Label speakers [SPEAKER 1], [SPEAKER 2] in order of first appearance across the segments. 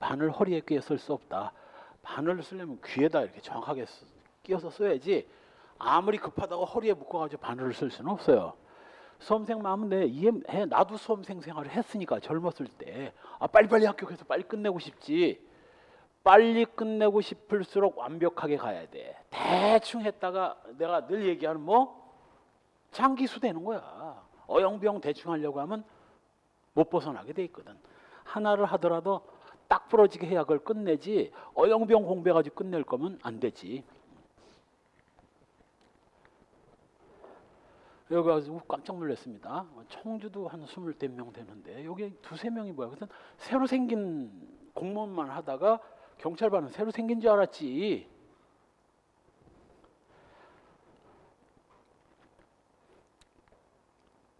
[SPEAKER 1] 바늘 허리에 끼어 쓸 수 없다. 바늘을 쓰려면 귀에다 이렇게 정확하게 끼워서 써야지 아무리 급하다고 허리에 묶어가지고 바늘을 쓸 수는 없어요. 수험생 마음은 내 이해해. 나도 수험생 생활을 했으니까 젊었을 때 빨리빨리 합격해서 빨리 끝내고 싶지. 빨리 끝내고 싶을수록 완벽하게 가야 돼. 대충 했다가 내가 늘 얘기하는 장기수 되는 거야. 어영부영 대충 하려고 하면 못 벗어나게 돼 있거든. 하나를 하더라도 딱 부러지게 해야 그걸 끝내지 어영부영 공부해가지고 끝낼 거면 안 되지. 여기 가지고 깜짝 놀랐습니다. 청주도 한 20명 되는데 여기 2~3명이 뭐야. 그래서 새로 생긴 공무원만 하다가 경찰반은 새로 생긴 줄 알았지.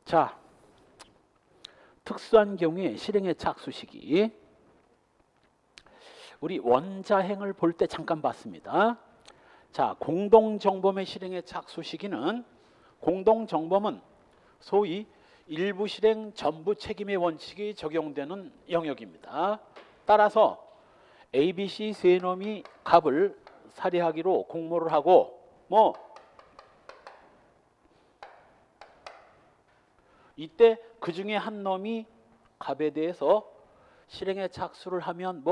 [SPEAKER 1] 자, 특수한 경우에 실행의 착수 시기. 우리 원자행을 볼 때 잠깐 봤습니다. 자, 공동정범의 실행의 착수 시기는 공동정범은 소위 일부 실행 전부 책임의 원칙이 적용되는 영역입니다. 따라서 A, B, C 세 놈이 갑을 살해하기로 공모를 하고 이때 그 중에 한 놈이 갑에 대해서 실행에 착수를 하면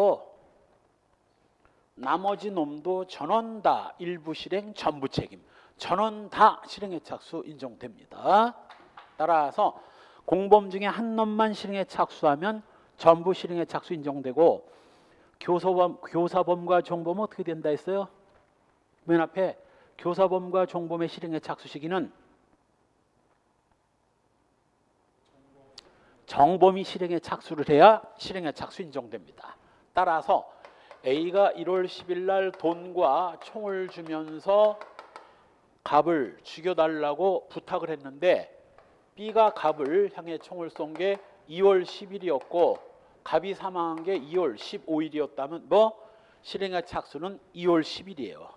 [SPEAKER 1] 나머지 놈도 전원 다 일부 실행 전부 책임, 전원 다 실행에 착수 인정됩니다. 따라서 공범 중에 한 놈만 실행에 착수하면 전부 실행에 착수 인정되고 교사범과 종범은 어떻게 된다 했어요? 맨 앞에 교사범과 종범의 실행에 착수 시기는 정범이 실행에 착수를 해야 실행에 착수 인정됩니다. 따라서 A가 1월 10일 날 돈과 총을 주면서 갑을 죽여달라고 부탁을 했는데 B가 갑을 향해 총을 쏜 게 2월 10일이었고 갑이 사망한 게 2월 15일이었다면 실행의 착수는 2월 10일이에요.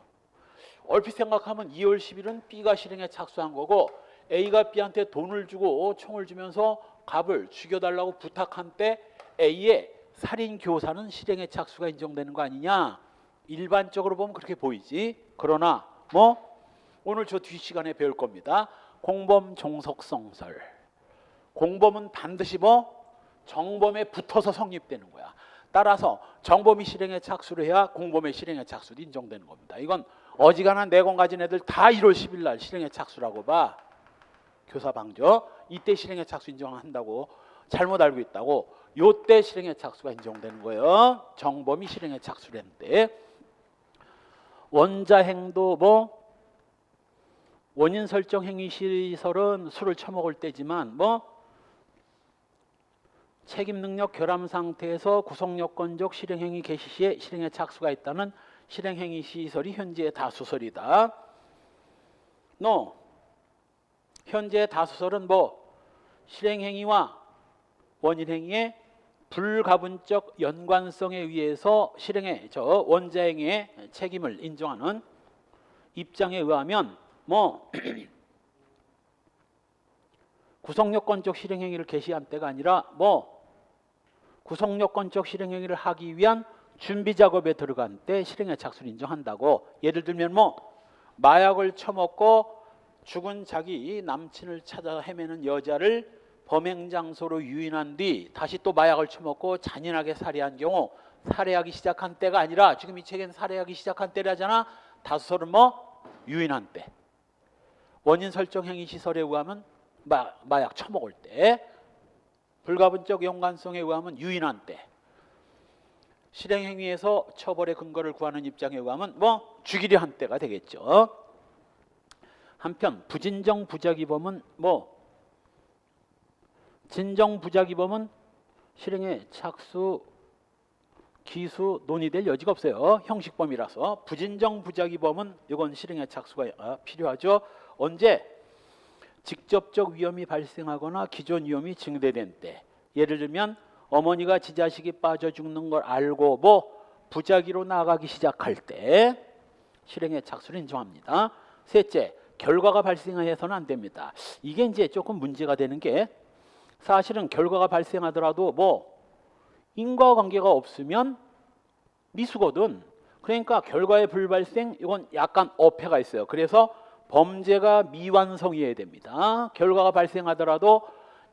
[SPEAKER 1] 얼핏 생각하면 2월 10일은 B가 실행에 착수한 거고 A가 B한테 돈을 주고 총을 주면서 갑을 죽여달라고 부탁한 때 A의 살인 교사는 실행의 착수가 인정되는 거 아니냐? 일반적으로 보면 그렇게 보이지. 그러나 오늘 저 뒷시간에 배울 겁니다. 공범 종속성설. 공범은 반드시 정범에 붙어서 성립되는 거야. 따라서 정범이 실행에 착수를 해야 공범의 실행에 착수도 인정되는 겁니다. 이건 어지간한 내공 가진 애들 다 1월 10일 날 실행에 착수라고 봐. 교사방조. 이때 실행에 착수 인정한다고 잘못 알고 있다고. 요때 실행에 착수가 인정되는 거예요. 정범이 실행에 착수를 했는데 원자행도 원인 설정 행위 시설은 술을 처먹을 때지만 책임 능력 결함 상태에서 구성 요건적 실행 행위 개시 시에 실행에 착수가 있다는 실행 행위 시설이 현재의 다수설이다. 현재의 다수설은 실행 행위와 원인 행위의 불가분적 연관성에 의해서 실행의 원자행위의 책임을 인정하는 입장에 의하면 구성요건적 실행행위를 개시한 때가 아니라 구성요건적 실행행위를 하기 위한 준비작업에 들어간 때 실행의 착수를 인정한다고. 예를 들면 마약을 처먹고 죽은 자기 남친을 찾아 헤매는 여자를 범행장소로 유인한 뒤 다시 또 마약을 처먹고 잔인하게 살해한 경우 살해하기 시작한 때가 아니라 지금 이 책엔 살해하기 시작한 때라잖아. 다수설은 유인한 때. 원인 설정 행위 시설에 의하면 마약 처먹을 때. 불가분적 연관성에 의하면 유인한 때. 실행 행위에서 처벌의 근거를 구하는 입장에 의하면 죽이려 한 때가 되겠죠. 한편 부진정 부작위범은 진정 부작위범은 실행에 착수 기수 논의될 여지가 없어요. 형식범이라서. 부진정 부작위범은 이건 실행에 착수가 필요하죠. 언제? 직접적 위험이 발생하거나 기존 위험이 증대된 때. 예를 들면 어머니가 지 자식이 빠져 죽는 걸 알고 부작위로 나가기 시작할 때 실행에 착수를 인정합니다. 셋째, 결과가 발생해서는 안 됩니다. 이게 이제 조금 문제가 되는 게 사실은 결과가 발생하더라도 인과관계가 없으면 미수거든. 그러니까 결과의 불발생 이건 약간 어폐가 있어요. 그래서 범죄가 미완성이어야 됩니다. 결과가 발생하더라도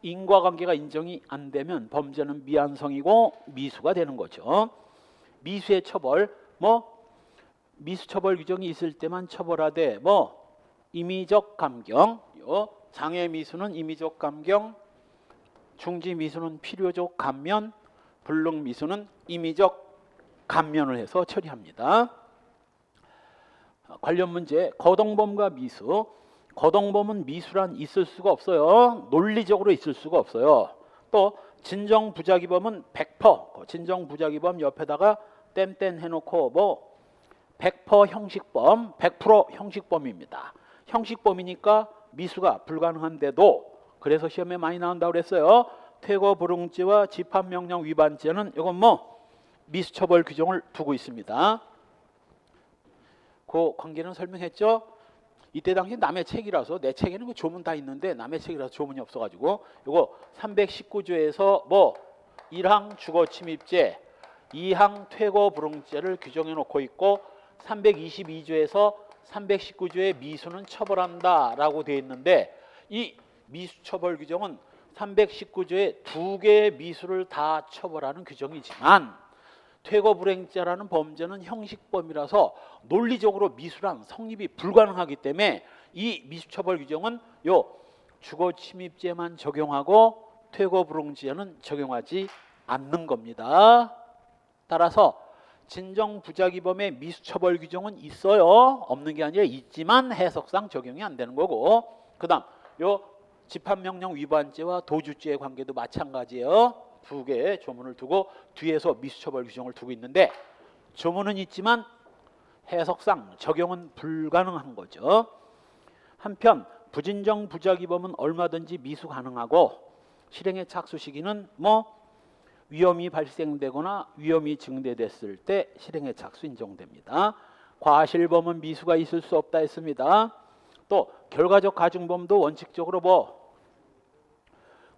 [SPEAKER 1] 인과관계가 인정이 안 되면 범죄는 미완성이고 미수가 되는 거죠. 미수의 처벌, 미수처벌 규정이 있을 때만 처벌하되 임의적 감경, 장애 미수는 임의적 감경, 중지 미수는 필요적 감면, 불능 미수는 임의적 감면을 해서 처리합니다. 관련 문제, 거동범과 미수. 거동범은 미수란 있을 수가 없어요. 논리적으로 있을 수가 없어요. 또 진정부작위범은 100%, 진정부작위범 옆에다가 땜땜 해놓고 100% 형식범, 100% 형식범입니다. 형식범이니까 미수가 불가능한데도, 그래서 시험에 많이 나온다고 그랬어요. 퇴거불응죄와 집합명령 위반죄는 이건 미수처벌 규정을 두고 있습니다. 그 관계는 설명했죠. 이때 당시 남의 책이라서, 내 책에는 그 조문 다 있는데 남의 책이라서 조문이 없어가지고 이거 319조에서 1항 주거침입죄, 2항 퇴거불응죄를 규정해 놓고 있고 322조에서 319조의 미수는 처벌한다 라고 되어 있는데, 이 미수처벌 규정은 319조의 두 개의 미수를 다 처벌하는 규정이지만 퇴거불응죄라는 범죄는 형식범이라서 논리적으로 미수란 성립이 불가능하기 때문에 이 미수처벌 규정은 요 주거침입죄만 적용하고 퇴거불응죄는 적용하지 않는 겁니다. 따라서 진정부작위범의 미수처벌 규정은 있어요. 없는 게 아니라 있지만 해석상 적용이 안 되는 거고, 그 다음 요 집합명령 위반죄와 도주죄의 관계도 마찬가지예요. 두 개의 조문을 두고 뒤에서 미수처벌 규정을 두고 있는데, 조문은 있지만 해석상 적용은 불가능한 거죠. 한편 부진정 부작위범은 얼마든지 미수 가능하고 실행의 착수 시기는 위험이 발생되거나 위험이 증대됐을 때 실행의 착수 인정됩니다. 과실범은 미수가 있을 수 없다 했습니다. 또 결과적 가중범도 원칙적으로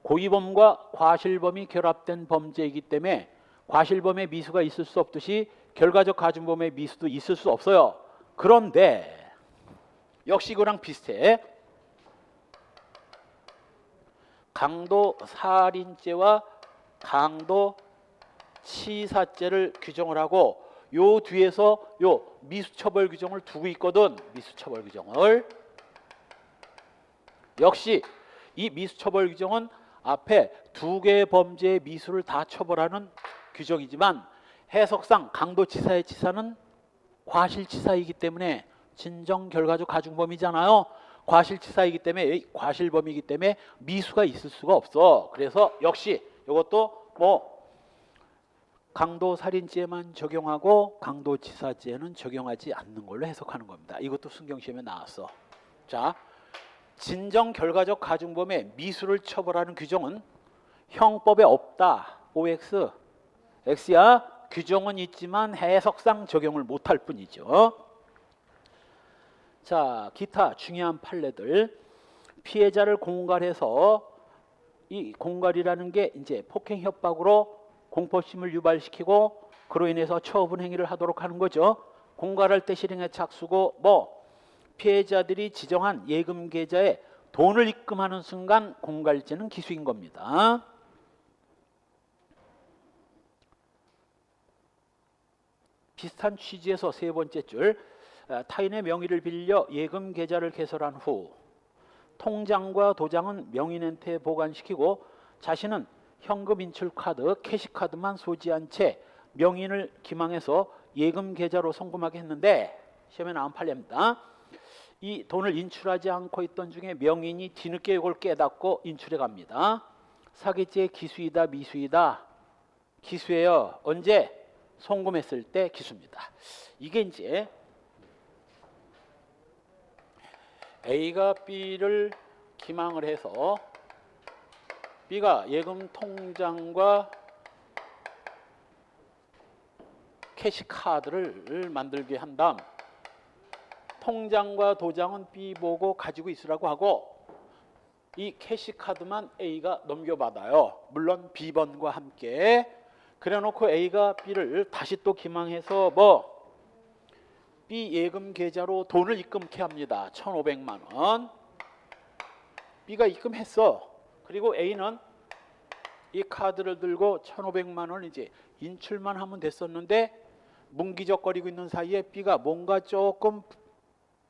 [SPEAKER 1] 고의범과 과실범이 결합된 범죄이기 때문에 과실범의 미수가 있을 수 없듯이 결과적 가중범의 미수도 있을 수 없어요. 그런데 역시 그랑 비슷해. 강도살인죄와 강도치사죄를 규정을 하고 요 뒤에서 요 미수처벌 규정을 두고 있거든. 미수처벌 규정을. 역시 이 미수처벌 규정은 앞에 두 개의 범죄의 미수를 다 처벌하는 규정이지만 해석상 강도치사의 치사는 과실치사이기 때문에 진정 결과적 가중범이잖아요. 과실치사이기 때문에 과실범이기 때문에 미수가 있을 수가 없어. 그래서 역시 이것도 강도살인죄만 적용하고 강도치사죄는 적용하지 않는 걸로 해석하는 겁니다. 이것도 순경시험에 나왔어. 자, 진정 결과적 가중범의 미수를 처벌하는 규정은 형법에 없다. OX, X야. 규정은 있지만 해석상 적용을 못할 뿐이죠. 자, 기타 중요한 판례들. 피해자를 공갈해서, 이 공갈이라는 게 이제 폭행 협박으로 공포심을 유발시키고 그로 인해서 처분 행위를 하도록 하는 거죠. 공갈할 때 실행의 착수고 피해자들이 지정한 예금 계좌에 돈을 입금하는 순간 공갈죄는 기수인 겁니다. 비슷한 취지에서 세 번째 줄, 타인의 명의를 빌려 예금 계좌를 개설한 후 통장과 도장은 명인한테 보관시키고 자신은 현금 인출 카드, 캐시카드만 소지한 채 명인을 기망해서 예금 계좌로 송금하게 했는데, 시험에 나온 판례입니다. 이 돈을 인출하지 않고 있던 중에 명인이 뒤늦게 이걸 깨닫고 인출해 갑니다. 사기죄 기수이다 미수이다? 기수예요. 언제? 송금했을 때 기수입니다. 이게 이제 A가 B를 기망을 해서 B가 예금 통장과 캐시카드를 만들게 한 다음 통장과 도장은 B 보고 가지고 있으라고 하고 이 캐시카드만 A가 넘겨받아요. 물론 B번과 함께. 그래놓고 A가 B를 다시 또 기망해서 뭐 B 예금 계좌로 돈을 입금케 합니다. 1,500만 원. B가 입금했어. 그리고 A는 이 카드를 들고 1,500만 원을 이제 인출만 하면 됐었는데 문기적거리고 있는 사이에 B가 뭔가 조금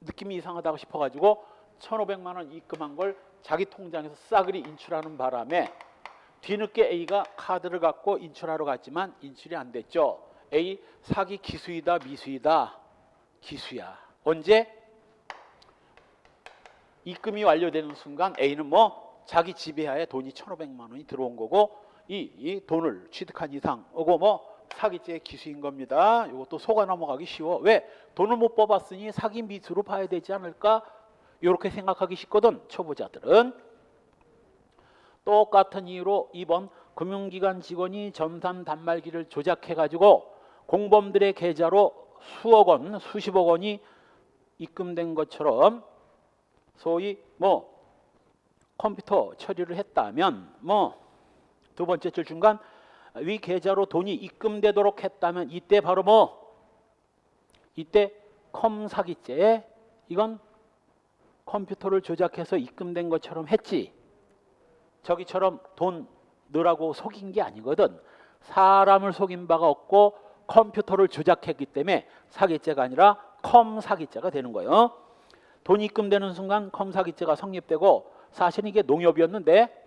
[SPEAKER 1] 느낌이 이상하다고 싶어가지고 1,500만 원 입금한 걸 자기 통장에서 싸그리 인출하는 바람에 뒤늦게 A가 카드를 갖고 인출하러 갔지만 인출이 안 됐죠. A 사기 기수이다 미수이다? 기수야. 언제? 입금이 완료되는 순간 A는 뭐 자기 지배하에 돈이 1,500만 원이 들어온 거고 이 돈을 취득한 이상 이거 뭐 사기죄의 기수인 겁니다. 이것도 속아 넘어가기 쉬워. 왜? 돈을 못 뽑았으니 사기 미수로 봐야 되지 않을까? 이렇게 생각하기 쉽거든. 초보자들은. 똑같은 이유로 이번 금융기관 직원이 전산 단말기를 조작해가지고 공범들의 계좌로 수억 원, 수십억 원이 입금된 것처럼 소위 뭐 컴퓨터 처리를 했다면 뭐 두 번째 줄 중간 위 계좌로 돈이 입금되도록 했다면 이때 바로 뭐 이때 컴사기죄 이건 컴퓨터를 조작해서 입금된 것처럼 했지 저기처럼 돈 넣으라고 속인 게 아니거든. 사람을 속인 바가 없고 컴퓨터를 조작했기 때문에 사기죄가 아니라 컴사기죄가 되는 거예요. 돈이 입금되는 순간 컴사기죄가 성립되고 사실 이게 농협이었는데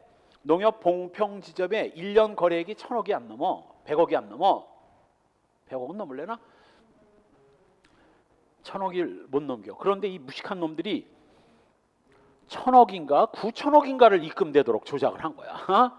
[SPEAKER 1] 농협 봉평지점에 1년 거래액이 1,000억이 안 넘어. 100억이 안 넘어. 100억은 넘을래나? 1,000억을 못 넘겨. 그런데 이 무식한 놈들이 1,000억인가 9,000억인가를 입금되도록 조작을 한 거야.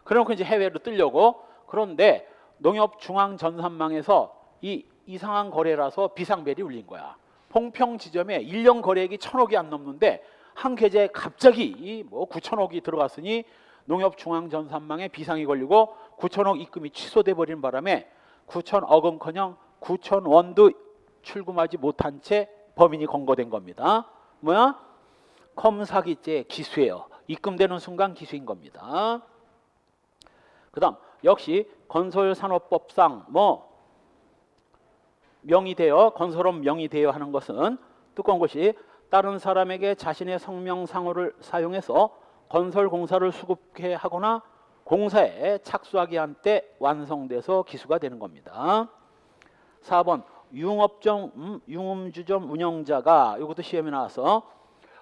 [SPEAKER 1] 그러면 이제 해외로 뜨려고. 그런데 농협 중앙전산망에서 이 이상한 거래라서 비상벨이 울린 거야. 봉평 지점에 1년 거래액이 1,000억이 안 넘는데 한 계좌에 갑자기 뭐 9,000억이 들어갔으니 농협 중앙전산망에 비상이 걸리고 9,000억 입금이 취소돼 버리는 바람에 9,000억은커녕 9,000원도 출금하지 못한 채 범인이 검거된 겁니다. 뭐야? 컴사기죄 기수예요. 입금되는 순간 기수인 겁니다. 그다음 역시 건설산업법상 뭐 명의되어 건설업 명의되어 하는 것은 두꺼운 것이 다른 사람에게 자신의 성명상호를 사용해서 건설 공사를 수급해 하거나 공사에 착수하게 한 때 완성돼서 기수가 되는 겁니다. 4번 유흥주점 운영자가 이것도 시험에 나와서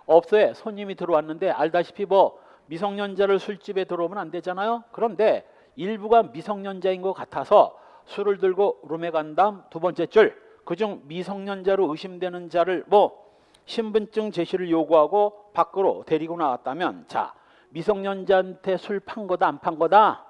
[SPEAKER 1] 업소에 손님이 들어왔는데 알다시피 뭐 미성년자를 술집에 들어오면 안 되잖아요. 그런데 일부가 미성년자인 것 같아서 술을 들고 룸에 간 다음 두 번째 줄 그중 미성년자로 의심되는 자를 뭐 신분증 제시를 요구하고 밖으로 데리고 나왔다면 자 미성년자한테 술 판 거다 안 판 거다?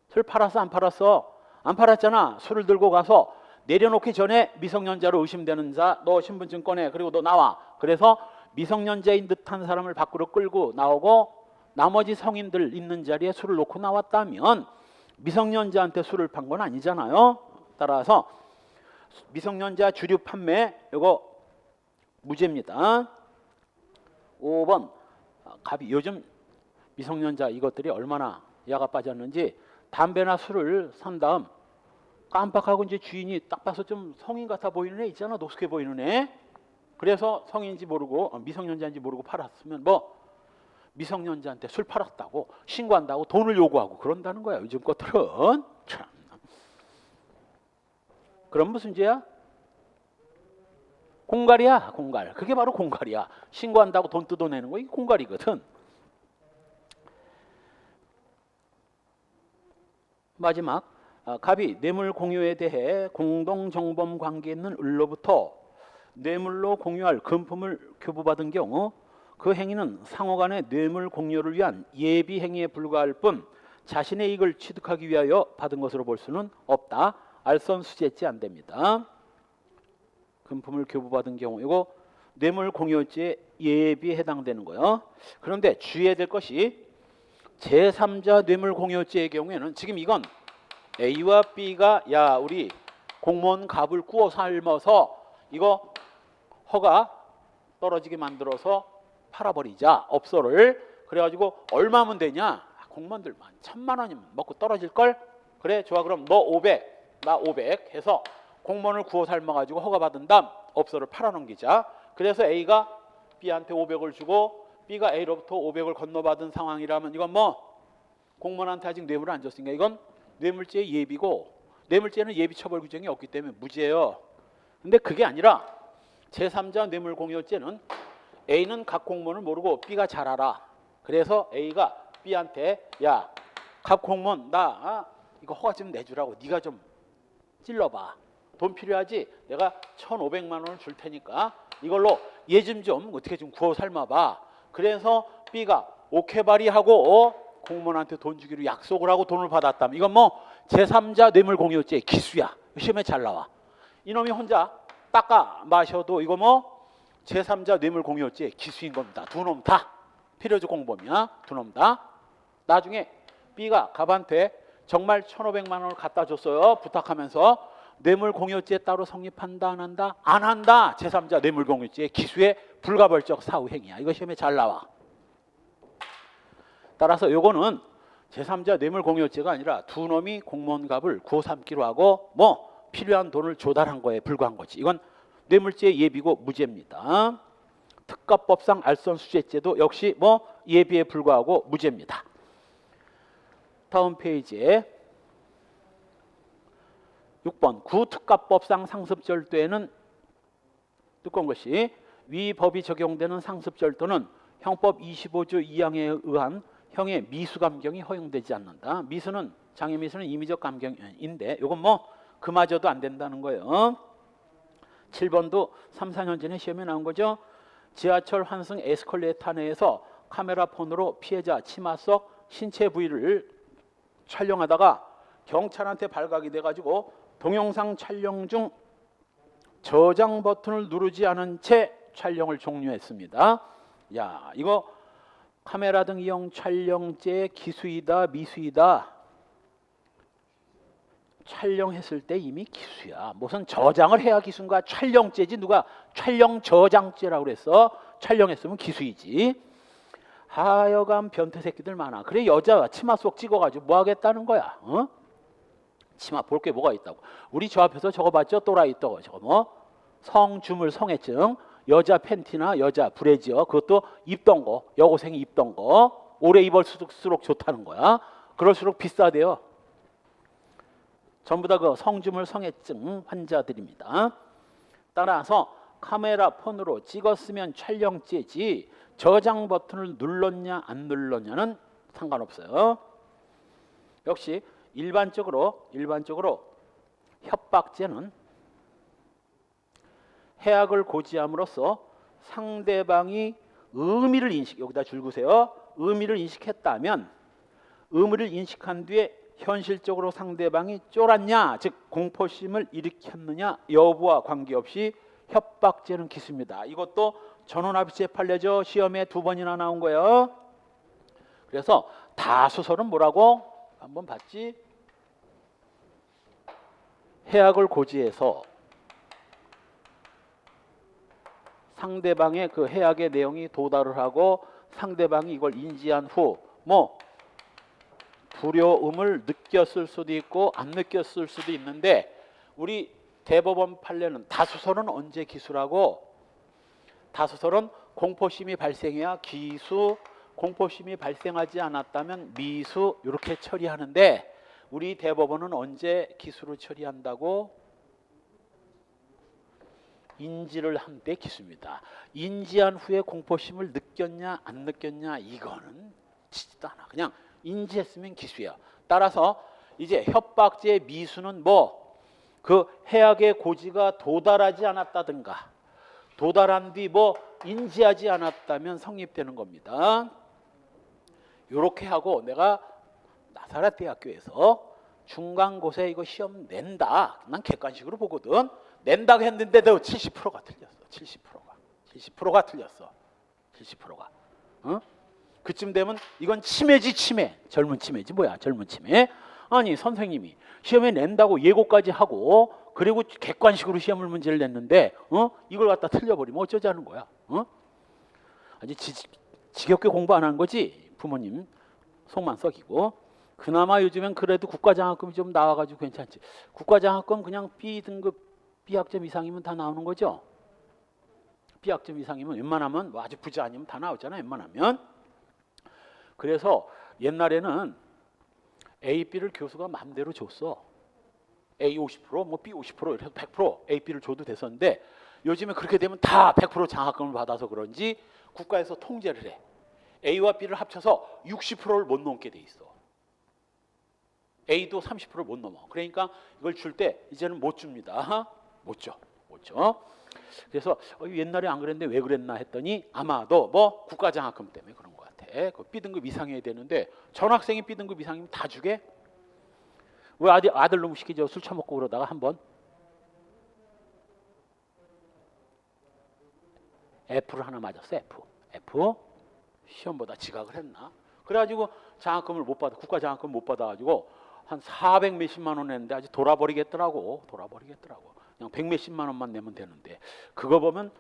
[SPEAKER 1] 술 팔았어 안 팔았어? 안 팔았잖아. 술을 들고 가서 내려놓기 전에 미성년자로 의심되는 자 너 신분증 꺼내 그리고 너 나와. 그래서 미성년자인 듯한 사람을 밖으로 끌고 나오고 나머지 성인들 있는 자리에 술을 놓고 나왔다면 미성년자한테 술을 판 건 아니잖아요. 따라서 미성년자 주류 판매 이거 무죄입니다. 5번 갑이 요즘 미성년자 이것들이 얼마나 야가 빠졌는지 담배나 술을 산 다음 깜빡하고 이제 주인이 딱 봐서 좀 성인 같아 보이는 애 있잖아. 노숙해 보이는 애. 그래서 성인인지 모르고 미성년자인지 모르고 팔았으면 뭐 미성년자한테 술 팔았다고 신고한다고 돈을 요구하고 그런다는 거야. 요즘 것들은. 참. 그럼 무슨 죄야? 공갈이야. 공갈. 그게 바로 공갈이야. 신고한다고 돈 뜯어내는 거 이게 공갈이거든. 마지막 갑이 뇌물 공유에 대해 공동정범 관계 있는 을로부터 뇌물로 공유할 금품을 교부받은 경우 그 행위는 상호간의 뇌물 공유를 위한 예비 행위에 불과할 뿐 자신의 이익을 취득하기 위하여 받은 것으로 볼 수는 없다. 알선수재죄 안 됩니다. 금품을 교부받은 경우 이거 뇌물 공유죄 예비에 해당되는 거예요. 그런데 주의해야 될 것이 제3자 뇌물 공유죄의 경우에는 지금 이건 A와 B가 야 우리 공무원 갑을 구워 삶아서 이거 허가 떨어지게 만들어서 팔아버리자 업소를. 그래가지고 얼마면 되냐? 공무원들 1,000만 원이면 먹고 떨어질걸? 그래 좋아 그럼 너 500, 나 500 해서 공무원을 구워 삶아가지고 허가받은 다음 업소를 팔아넘기자. 그래서 A가 B한테 500을 주고 B가 A로부터 500을 건너받은 상황이라면 이건 뭐 공무원한테 아직 뇌물을 안 줬으니까 이건 뇌물죄의 예비고 뇌물죄는 예비처벌 규정이 없기 때문에 무죄예요. 근데 그게 아니라 제3자 뇌물공여죄는 A는 각 공무원을 모르고 B가 잘 알아. 그래서 A가 B한테 야, 각 공무원 나 이거 허가 좀 내주라고 네가 좀 찔러봐. 돈 필요하지? 내가 1,500만 원을 줄 테니까 이걸로 얘 좀 어떻게 좀 구워 삶아봐. 그래서 B가 오케이 발의하고 공무원한테 돈 주기로 약속을 하고 돈을 받았다면 이건 뭐 제3자 뇌물공여죄 기수야. 시험에 잘 나와. 이놈이 혼자 닦아 마셔도 이거 뭐 제3자 뇌물공여죄 기수인 겁니다. 두 놈 다 필요적 공범이야. 두 놈 다. 나중에 B가 갑한테 정말 1,500만 원을 갖다 줬어요. 부탁하면서 뇌물공여죄 따로 성립한다 안 한다? 안 한다. 제3자 뇌물공여죄 기수의 불가벌적 사후행위야. 이거 시험에 잘 나와. 따라서 요거는 제3자 뇌물공여죄가 아니라 두 놈이 공무원갑을 구워 삼기로 하고 뭐 필요한 돈을 조달한 거에 불과한 거지. 이건 뇌물죄 예비고 무죄입니다. 특가법상 알선수재죄도 역시 뭐 예비에 불과하고 무죄입니다. 다음 페이지에 6번 구특가법상 상습절도에는 두꺼운 것이 위 법이 적용되는 상습절도는 형법 25조 2항에 의한 형의 미수 감경이 허용되지 않는다. 미수는 장애미수는 임의적 감경인데 이건 뭐 그마저도 안 된다는 거예요. 7번도 3, 4년 전에 시험에 나온 거죠. 지하철 환승 에스컬레이터 내에서 카메라 폰으로 피해자 치마 속 신체 부위를 촬영하다가 경찰한테 발각이 돼가지고 동영상 촬영 중 저장 버튼을 누르지 않은 채 촬영을 종료했습니다. 야, 이거 카메라 등 이용 촬영죄의 기수이다 미수이다. 촬영했을 때 이미 기수야. 무슨 저장을 해야 기수인가? 촬영죄지. 누가 촬영 저장죄라고 그랬어? 촬영했으면 기수이지. 하여간 변태 새끼들 많아. 그래 여자 치마 속 찍어가지고 뭐 하겠다는 거야? 어? 치마 볼 게 뭐가 있다고. 우리 저 앞에서 저거 봤죠? 또라이 떠. 저거 뭐 성주물 성애증. 여자 팬티나 여자 브래지어 그것도 입던 거 여고생이 입던 거 오래 입을수록 좋다는 거야. 그럴수록 비싸대요. 전부 다 그 성주물 성애증 환자들입니다. 따라서 카메라 폰으로 찍었으면 촬영죄지 저장 버튼을 눌렀냐 안 눌렀냐는 상관없어요. 역시 일반적으로 협박죄는 해악을 고지함으로써 상대방이 의미를 여기다 줄구세요. 의미를 인식했다면 의미를 인식한 뒤에 현실적으로 상대방이 쫄았냐 즉 공포심을 일으켰느냐 여부와 관계없이 협박죄는 기수입니다. 이것도 전원합의체 판례죠. 시험에 2번이나 나온 거예요. 그래서 다수설은 뭐라고? 한번 봤지? 해악을 고지해서 상대방의 그 해악의 내용이 도달을 하고 상대방이 이걸 인지한 후 뭐 두려움을 느꼈을 수도 있고 안 느꼈을 수도 있는데 우리 대법원 판례는 다수설은 언제 기수라고? 다수설은 공포심이 발생해야 기수, 공포심이 발생하지 않았다면 미수 이렇게 처리하는데 우리 대법원은 언제 기수로 처리한다고? 인지를 한 때 기수입니다. 인지한 후에 공포심을 느꼈냐 안 느꼈냐 이거는 치지도 않아. 그냥 인지했으면 기수야. 따라서 이제 협박죄의 미수는 뭐 그 해악의 고지가 도달하지 않았다든가 도달한 뒤 뭐 인지하지 않았다면 성립되는 겁니다. 이렇게 하고 내가 나사렛 대학교에서 중간고사 이거 시험 낸다. 난 객관식으로 보거든. 낸다고 했는데도 70%가 틀렸어. 70%가 틀렸어. 70%가. 어? 그쯤 되면 이건 치매지 치매. 젊은 치매지 뭐야 젊은 치매. 아니 선생님이 시험에 낸다고 예고까지 하고 그리고 객관식으로 시험을 문제를 냈는데 이걸 갖다 틀려버리면 어쩌자는 거야. 아주 지겹게 공부 안 한 거지. 부모님 속만 썩이고. 그나마 요즘엔 그래도 국가장학금이 좀 나와가지고 괜찮지. 국가장학금 그냥 B등급 B학점 이상이면 다 나오는 거죠. B학점 이상이면 웬만하면 뭐 아주 부자 아니면 다 나오잖아요. 웬만하면. 그래서 옛날에는 A, B를 교수가 마음대로 줬어. A 50%, 뭐 B 50%, 이래서 100% A, B를 줘도 됐었는데 요즘에 그렇게 되면 다 100% 장학금을 받아서 그런지 국가에서 통제를 해. A와 B를 합쳐서 60%를 못 넘게 돼 있어. A도 30%를 못 넘어. 그러니까 이걸 줄 때 이제는 못 줍니다. 못 줘. 못 줘. 그래서 옛날에 안 그랬는데 왜 그랬나 했더니 아마도 뭐 국가장학금 때문에 그런 것 같아. 그 B등급 이상이어야 되는데 전학생이 B등급 이상이면 다 주게? 왜 아들 놈 시키죠? 술 처먹고 그러다가 한번 F를 하나 맞았어. F 시험보다 지각을 했나? 그래가지고 장학금을 못 받아, 국가장학금 못 받아가지고 한 400 몇십만 원 냈는데 아주 돌아버리겠더라고. 그냥 100 몇십만 원만 내면 되는데 그거 보면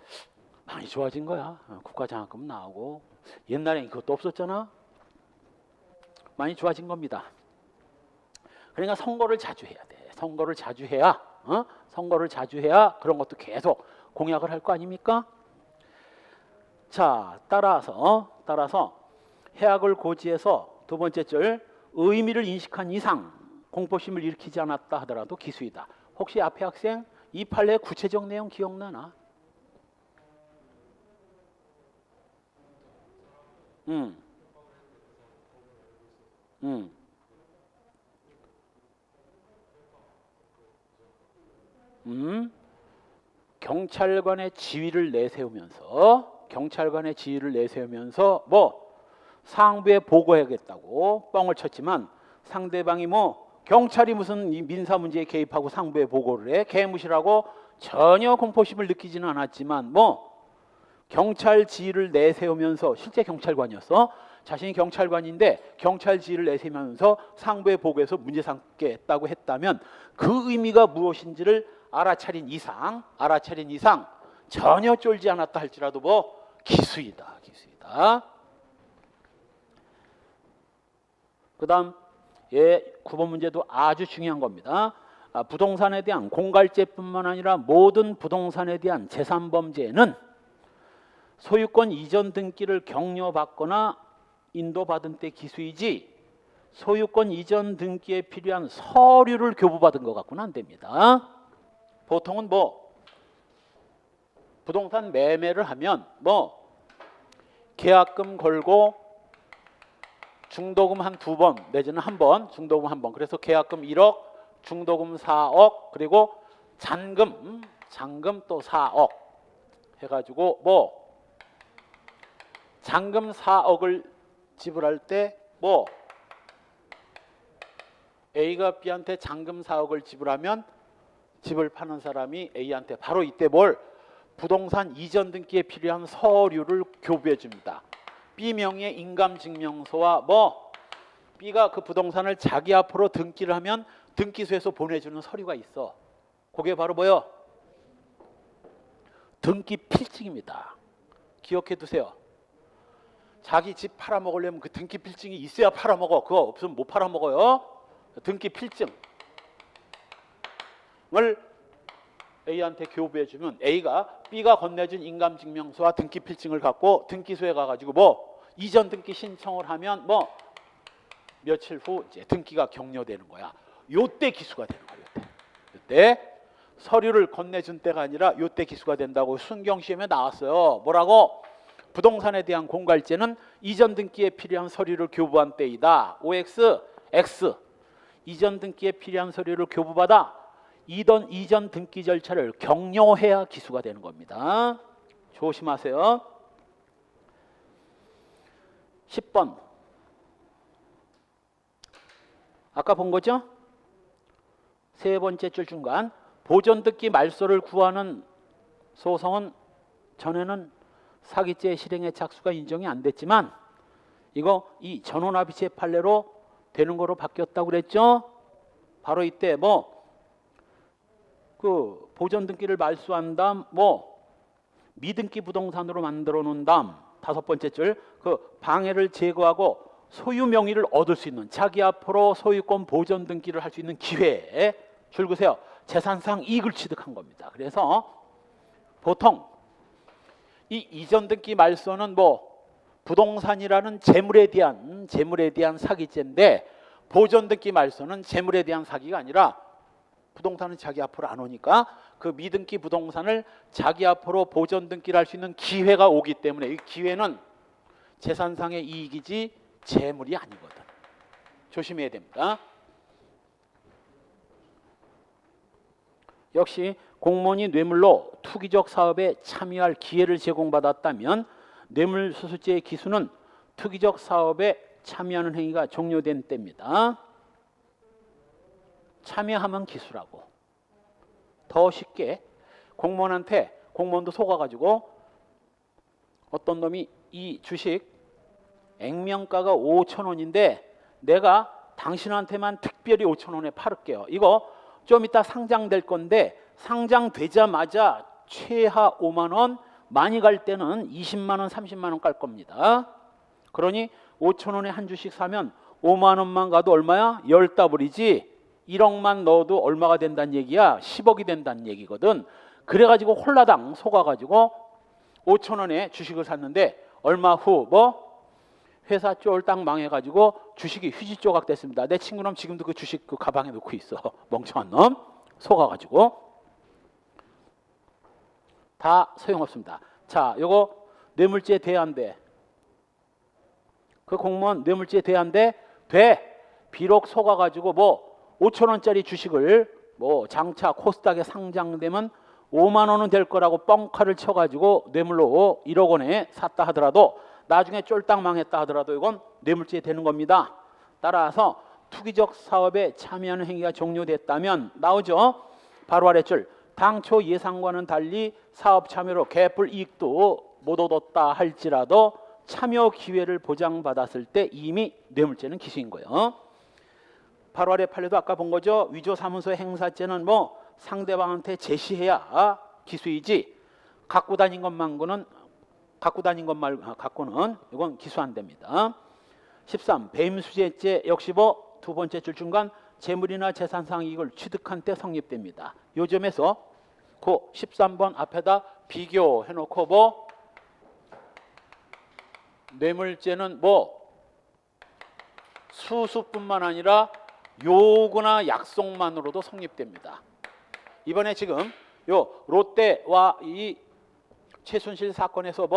[SPEAKER 1] 많이 좋아진 거야. 국가장학금 나오고 옛날엔 그것도 없었잖아. 많이 좋아진 겁니다. 그러니까 선거를 자주 해야 돼. 선거를 자주 해야 그런 것도 계속 공약을 할 거 아닙니까? 자, 따라서 해악을 고지해서 두 번째 줄 의미를 인식한 이상 공포심을 일으키지 않았다 하더라도 기수이다. 혹시 앞에 학생 이 판례의 구체적 내용 기억나나? 경찰관의 지위를 내세우면서 뭐 상부에 보고해야겠다고 뻥을 쳤지만 상대방이 뭐 경찰이 무슨 민사 문제에 개입하고 상부에 보고를 해 개무시라고 전혀 공포심을 느끼지는 않았지만 뭐 경찰 지위를 내세우면서 실제 경찰관이었어. 자신이 경찰관인데 경찰 지위를 내세우면서 상부에 보고해서 문제 삼겠다고 했다면 그 의미가 무엇인지를 알아차린 이상 전혀 쫄지 않았다 할지라도 뭐 기수이다. 그 다음 9번 문제도 아주 중요한 겁니다. 부동산에 대한 공갈죄뿐만 아니라 모든 부동산에 대한 재산범죄는 소유권 이전 등기를 격려받거나 인도받은 때 기수이지 소유권 이전 등기에 필요한 서류를 교부받은 것 갖고는 안 됩니다. 보통은 뭐 부동산 매매를 하면 뭐 계약금 걸고 중도금 한 2번 내지는 한 번, 중도금 한 번. 그래서 계약금 1억, 중도금 4억, 그리고 잔금 또 4억 해가지고 뭐 잔금 4억을 지불할 때 뭐 A가 B한테 잔금 4억을 지불하면 집을 파는 사람이 A한테 바로 이때 뭘 부동산 이전 등기에 필요한 서류를 교부해 줍니다. B 명의의 인감증명서와 뭐 B가 그 부동산을 자기 앞으로 등기를 하면 등기소에서 보내주는 서류가 있어. 그게 바로 뭐요? 등기 필증입니다. 기억해 두세요. 자기 집 팔아먹으려면 그 등기 필증이 있어야 팔아먹어. 그거 없으면 못 팔아먹어요. 등기 필증을 A한테 교부해주면 A가 B가 건네준 인감증명서와 등기 필증을 갖고 등기소에 가가지고 뭐 이전 등기 신청을 하면 뭐 며칠 후 이제 등기가 격려되는 거야. 요때 기수가 되는 거야. 요때 서류를 건네준 때가 아니라 요때 기수가 된다고 순경시험에 나왔어요. 뭐라고? 부동산에 대한 공갈죄는 이전 등기에 필요한 서류를 교부한 때이다. OX, X. 이전 등기에 필요한 서류를 교부받아 이전 등기 절차를 격려해야 기수가 되는 겁니다. 조심하세요. 10번. 아까 본 거죠? 세 번째 줄 중간. 보존 등기 말소를 구하는 소송은 전에는 사기죄 실행의 착수가 인정이 안 됐지만 이거 이 전원합의체 판례로 되는 거로 바뀌었다고 그랬죠? 바로 이때 뭐 그 보존 등기를 말소한 다음 뭐 미등기 부동산으로 만들어 놓은 다음 5번째 줄 그 방해를 제거하고 소유 명의를 얻을 수 있는, 자기 앞으로 소유권 보전 등기를 할 수 있는 기회에 줄그세요. 재산상 이익을 취득한 겁니다. 그래서 보통 이 이전 등기 말소는 뭐 부동산이라는 재물에 대한 사기죄인데, 보전 등기 말소는 재물에 대한 사기가 아니라 부동산은 자기 앞으로 안 오니까 그 미등기 부동산을 자기 앞으로 보전 등기를 할 수 있는 기회가 오기 때문에, 이 기회는 재산상의 이익이지 재물이 아니거든. 조심해야 됩니다. 역시 공무원이 뇌물로 투기적 사업에 참여할 기회를 제공받았다면 뇌물수수죄의 기수는 투기적 사업에 참여하는 행위가 종료된 때입니다. 참여하면 기수라고. 더 쉽게, 공무원도 속아가지고 어떤 놈이 이 주식 액면가가 5,000원인데 내가 당신한테만 특별히 5,000원에 팔을게요. 이거 좀 이따 상장될 건데 상장되자마자 최하 5만 원, 많이 갈 때는 20만 원, 30만 원 깔 겁니다. 그러니 5,000원에 한 주씩 사면 5만 원만 가도 얼마야? 10더블이지. 1억만 넣어도 얼마가 된다는 얘기야? 10억이 된다는 얘기거든. 그래가지고 홀라당 속아가지고 5,000원에 주식을 샀는데 얼마 후 회사 쫄딱 망해가지고 주식이 휴지 조각 됐습니다. 내 친구는 지금도 그 주식 그 가방에 넣고 있어. 멍청한 놈. 속아가지고. 다 소용없습니다. 자, 요거 뇌물죄 대안돼. 그 공무원 뇌물죄 대안돼? 돼. 비록 속아가지고 5,000원짜리 주식을 장차 코스닥에 상장되면 5만 원은 될 거라고 뻥카를 쳐가지고 뇌물로 1억 원에 샀다 하더라도 나중에 쫄딱 망했다 하더라도 이건 뇌물죄 되는 겁니다. 따라서 투기적 사업에 참여하는 행위가 종료됐다면 나오죠. 바로 아래줄. 당초 예상과는 달리 사업 참여로 갭불 이익도 못 얻었다 할지라도 참여 기회를 보장받았을 때 이미 뇌물죄는 기수인 거예요. 바로 아래 판례도 아까 본 거죠. 위조사무소 행사죄는 상대방한테 제시해야 기수이지 갖고 다닌 것 갖고는 이건 기수 안 됩니다. 13. 배임수재죄 역시 두 번째 줄 중간 재물이나 재산상 이익을 취득한 때 성립됩니다. 요 점에서 그 13번 앞에다 비교해 놓고 뇌물죄는 수수뿐만 아니라 요구나 약속만으로도 성립됩니다. 이번에 지금 요 롯데와 이 최순실 사건에서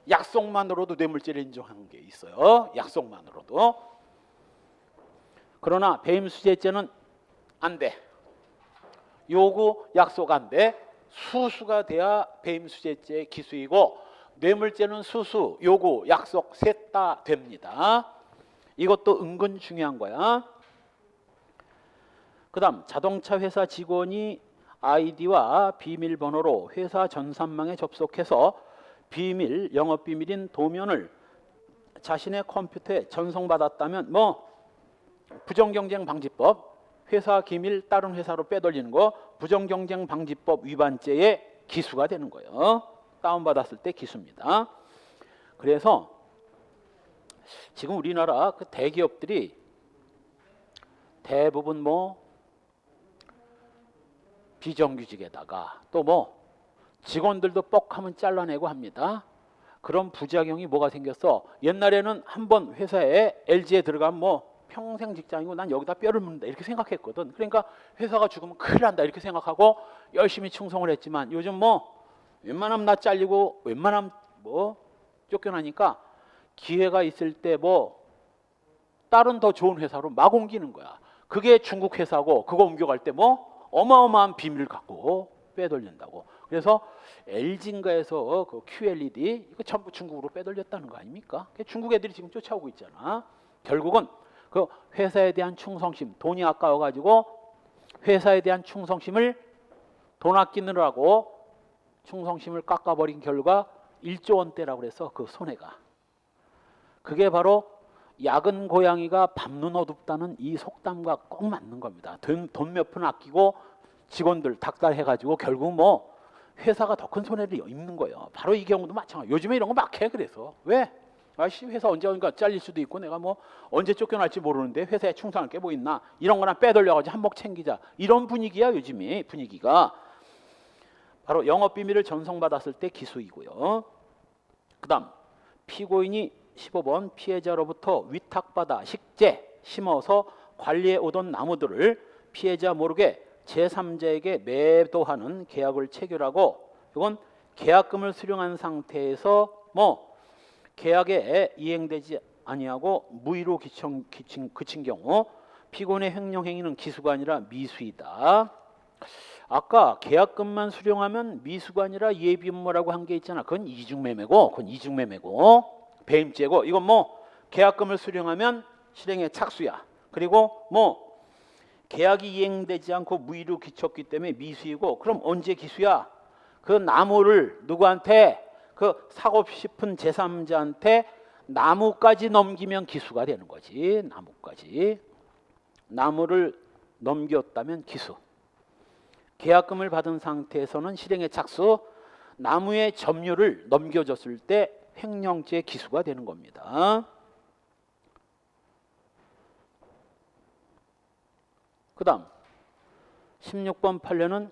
[SPEAKER 1] 약속만으로도 뇌물죄를 인정한 게 있어요. 약속만으로도. 그러나 배임수재죄는 안 돼. 요구, 약속 안 돼. 수수가 돼야 배임수재죄의 기수이고 뇌물죄는 수수, 요구, 약속 셋 다 됩니다. 이것도 은근 중요한 거야. 그 다음 자동차 회사 직원이 아이디와 비밀번호로 회사 전산망에 접속해서 비밀, 영업비밀인 도면을 자신의 컴퓨터에 전송받았다면 부정경쟁방지법, 회사 기밀 다른 회사로 빼돌리는 거 부정경쟁방지법 위반죄의 기수가 되는 거예요. 다운받았을 때 기수입니다. 그래서 지금 우리나라 그 대기업들이 대부분 비정규직에다가 또 직원들도 뻑하면 잘라내고 합니다. 그런 부작용이 뭐가 생겼어? 옛날에는 한번 회사에 LG에 들어가면 평생 직장이고 난 여기다 뼈를 묻는다 이렇게 생각했거든. 그러니까 회사가 죽으면 큰일 난다 이렇게 생각하고 열심히 충성을 했지만 요즘 웬만하면 나 잘리고 웬만하면 쫓겨나니까 기회가 있을 때 다른 더 좋은 회사로 막 옮기는 거야. 그게 중국 회사고 그거 옮겨갈 때 어마어마한 비밀을 갖고 빼돌린다고. 그래서 LG인가에서 그 QLED 이거 전부 중국으로 빼돌렸다는 거 아닙니까? 중국 애들이 지금 쫓아오고 있잖아. 결국은 그 회사에 대한 충성심, 돈이 아까워가지고 회사에 대한 충성심을 돈 아끼느라고 충성심을 깎아버린 결과 1조 원대라고 그래서 그 손해가. 그게 바로 야근 고양이가 밤눈 어둡다는 이 속담과 꼭 맞는 겁니다. 돈 몇 푼 아끼고 직원들 닥달해가지고 결국 회사가 더 큰 손해를 입는 거예요. 바로 이 경우도 마찬가지. 요즘에 이런 거 막 해. 그래서 왜? 아씨 회사 언제 어딘가 잘릴 수도 있고 내가 뭐 언제 쫓겨날지 모르는데 회사에 충성할 게 뭐 있나 이런 거나 빼돌려가지고 한몫 챙기자 이런 분위기야 요즘이 분위기가. 바로 영업비밀을 전송받았을 때 기수이고요. 그 다음 피고인이 15번 피해자로부터 위탁받아 식재 심어서 관리해 오던 나무들을 피해자 모르게 제3자에게 매도하는 계약을 체결하고 이건 계약금을 수령한 상태에서 뭐 계약에 이행되지 아니하고 무의로 그친 경우 피고인의 횡령행위는 기수가 아니라 미수이다. 아까 계약금만 수령하면 미수가 아니라 예비음모라고 한 게 있잖아. 그건 이중매매고 배임죄고 이건 뭐 계약금을 수령하면 실행에 착수야. 그리고 뭐 계약이 이행되지 않고 무의로 기쳤기 때문에 미수이고 그럼 언제 기수야? 그 나무를 누구한테 그 사고 싶은 제3자한테 나무까지 넘기면 기수가 되는 거지. 나무까지. 나무를 넘겼다면 기수. 계약금을 받은 상태에서는 실행에 착수. 나무의 점유를 넘겨줬을 때 횡령죄 기수가 되는 겁니다. 그 다음 16번 판례는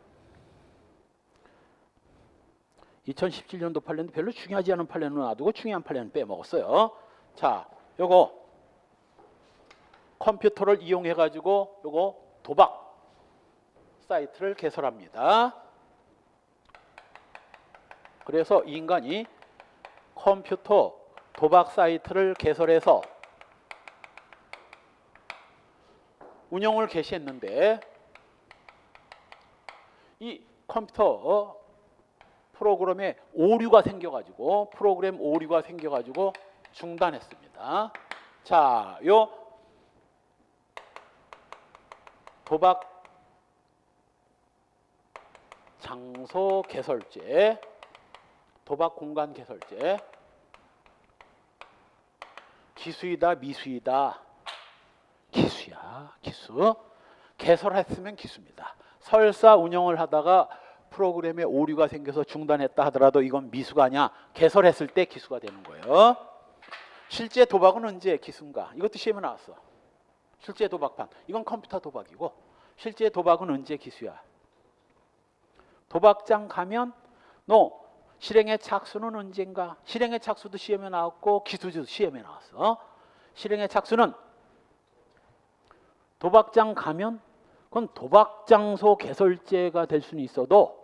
[SPEAKER 1] 2017년도 판례인데 별로 중요하지 않은 판례는 놔두고 중요한 판례는 빼먹었어요. 자, 요거 컴퓨터를 이용해 가지고 요거 도박 사이트를 개설합니다. 그래서 이 인간이 컴퓨터 도박 사이트를 개설해서 운영을 개시했는데 이 컴퓨터 프로그램에 오류가 생겨가지고 중단했습니다. 자, 요 도박 장소 개설죄, 도박 공간 개설죄, 기수이다, 미수이다? 기수야, 기수. 개설했으면 기수입니다. 설사 운영을 하다가 프로그램에 오류가 생겨서 중단했다 하더라도 이건 미수가 아니야. 개설했을 때 기수가 되는 거예요. 실제 도박은 언제 기수인가? 이것도 시험에 나왔어. 실제 도박판. 이건 컴퓨터 도박이고 실제 도박은 언제 기수야? 도박장 가면 너 실행의 착수는 언젠가? 실행의 착수도 시험에 나왔고 기수도 시험에 나왔어. 실행의 착수는 도박장 가면 그건 도박장소 개설죄가 될 수는 있어도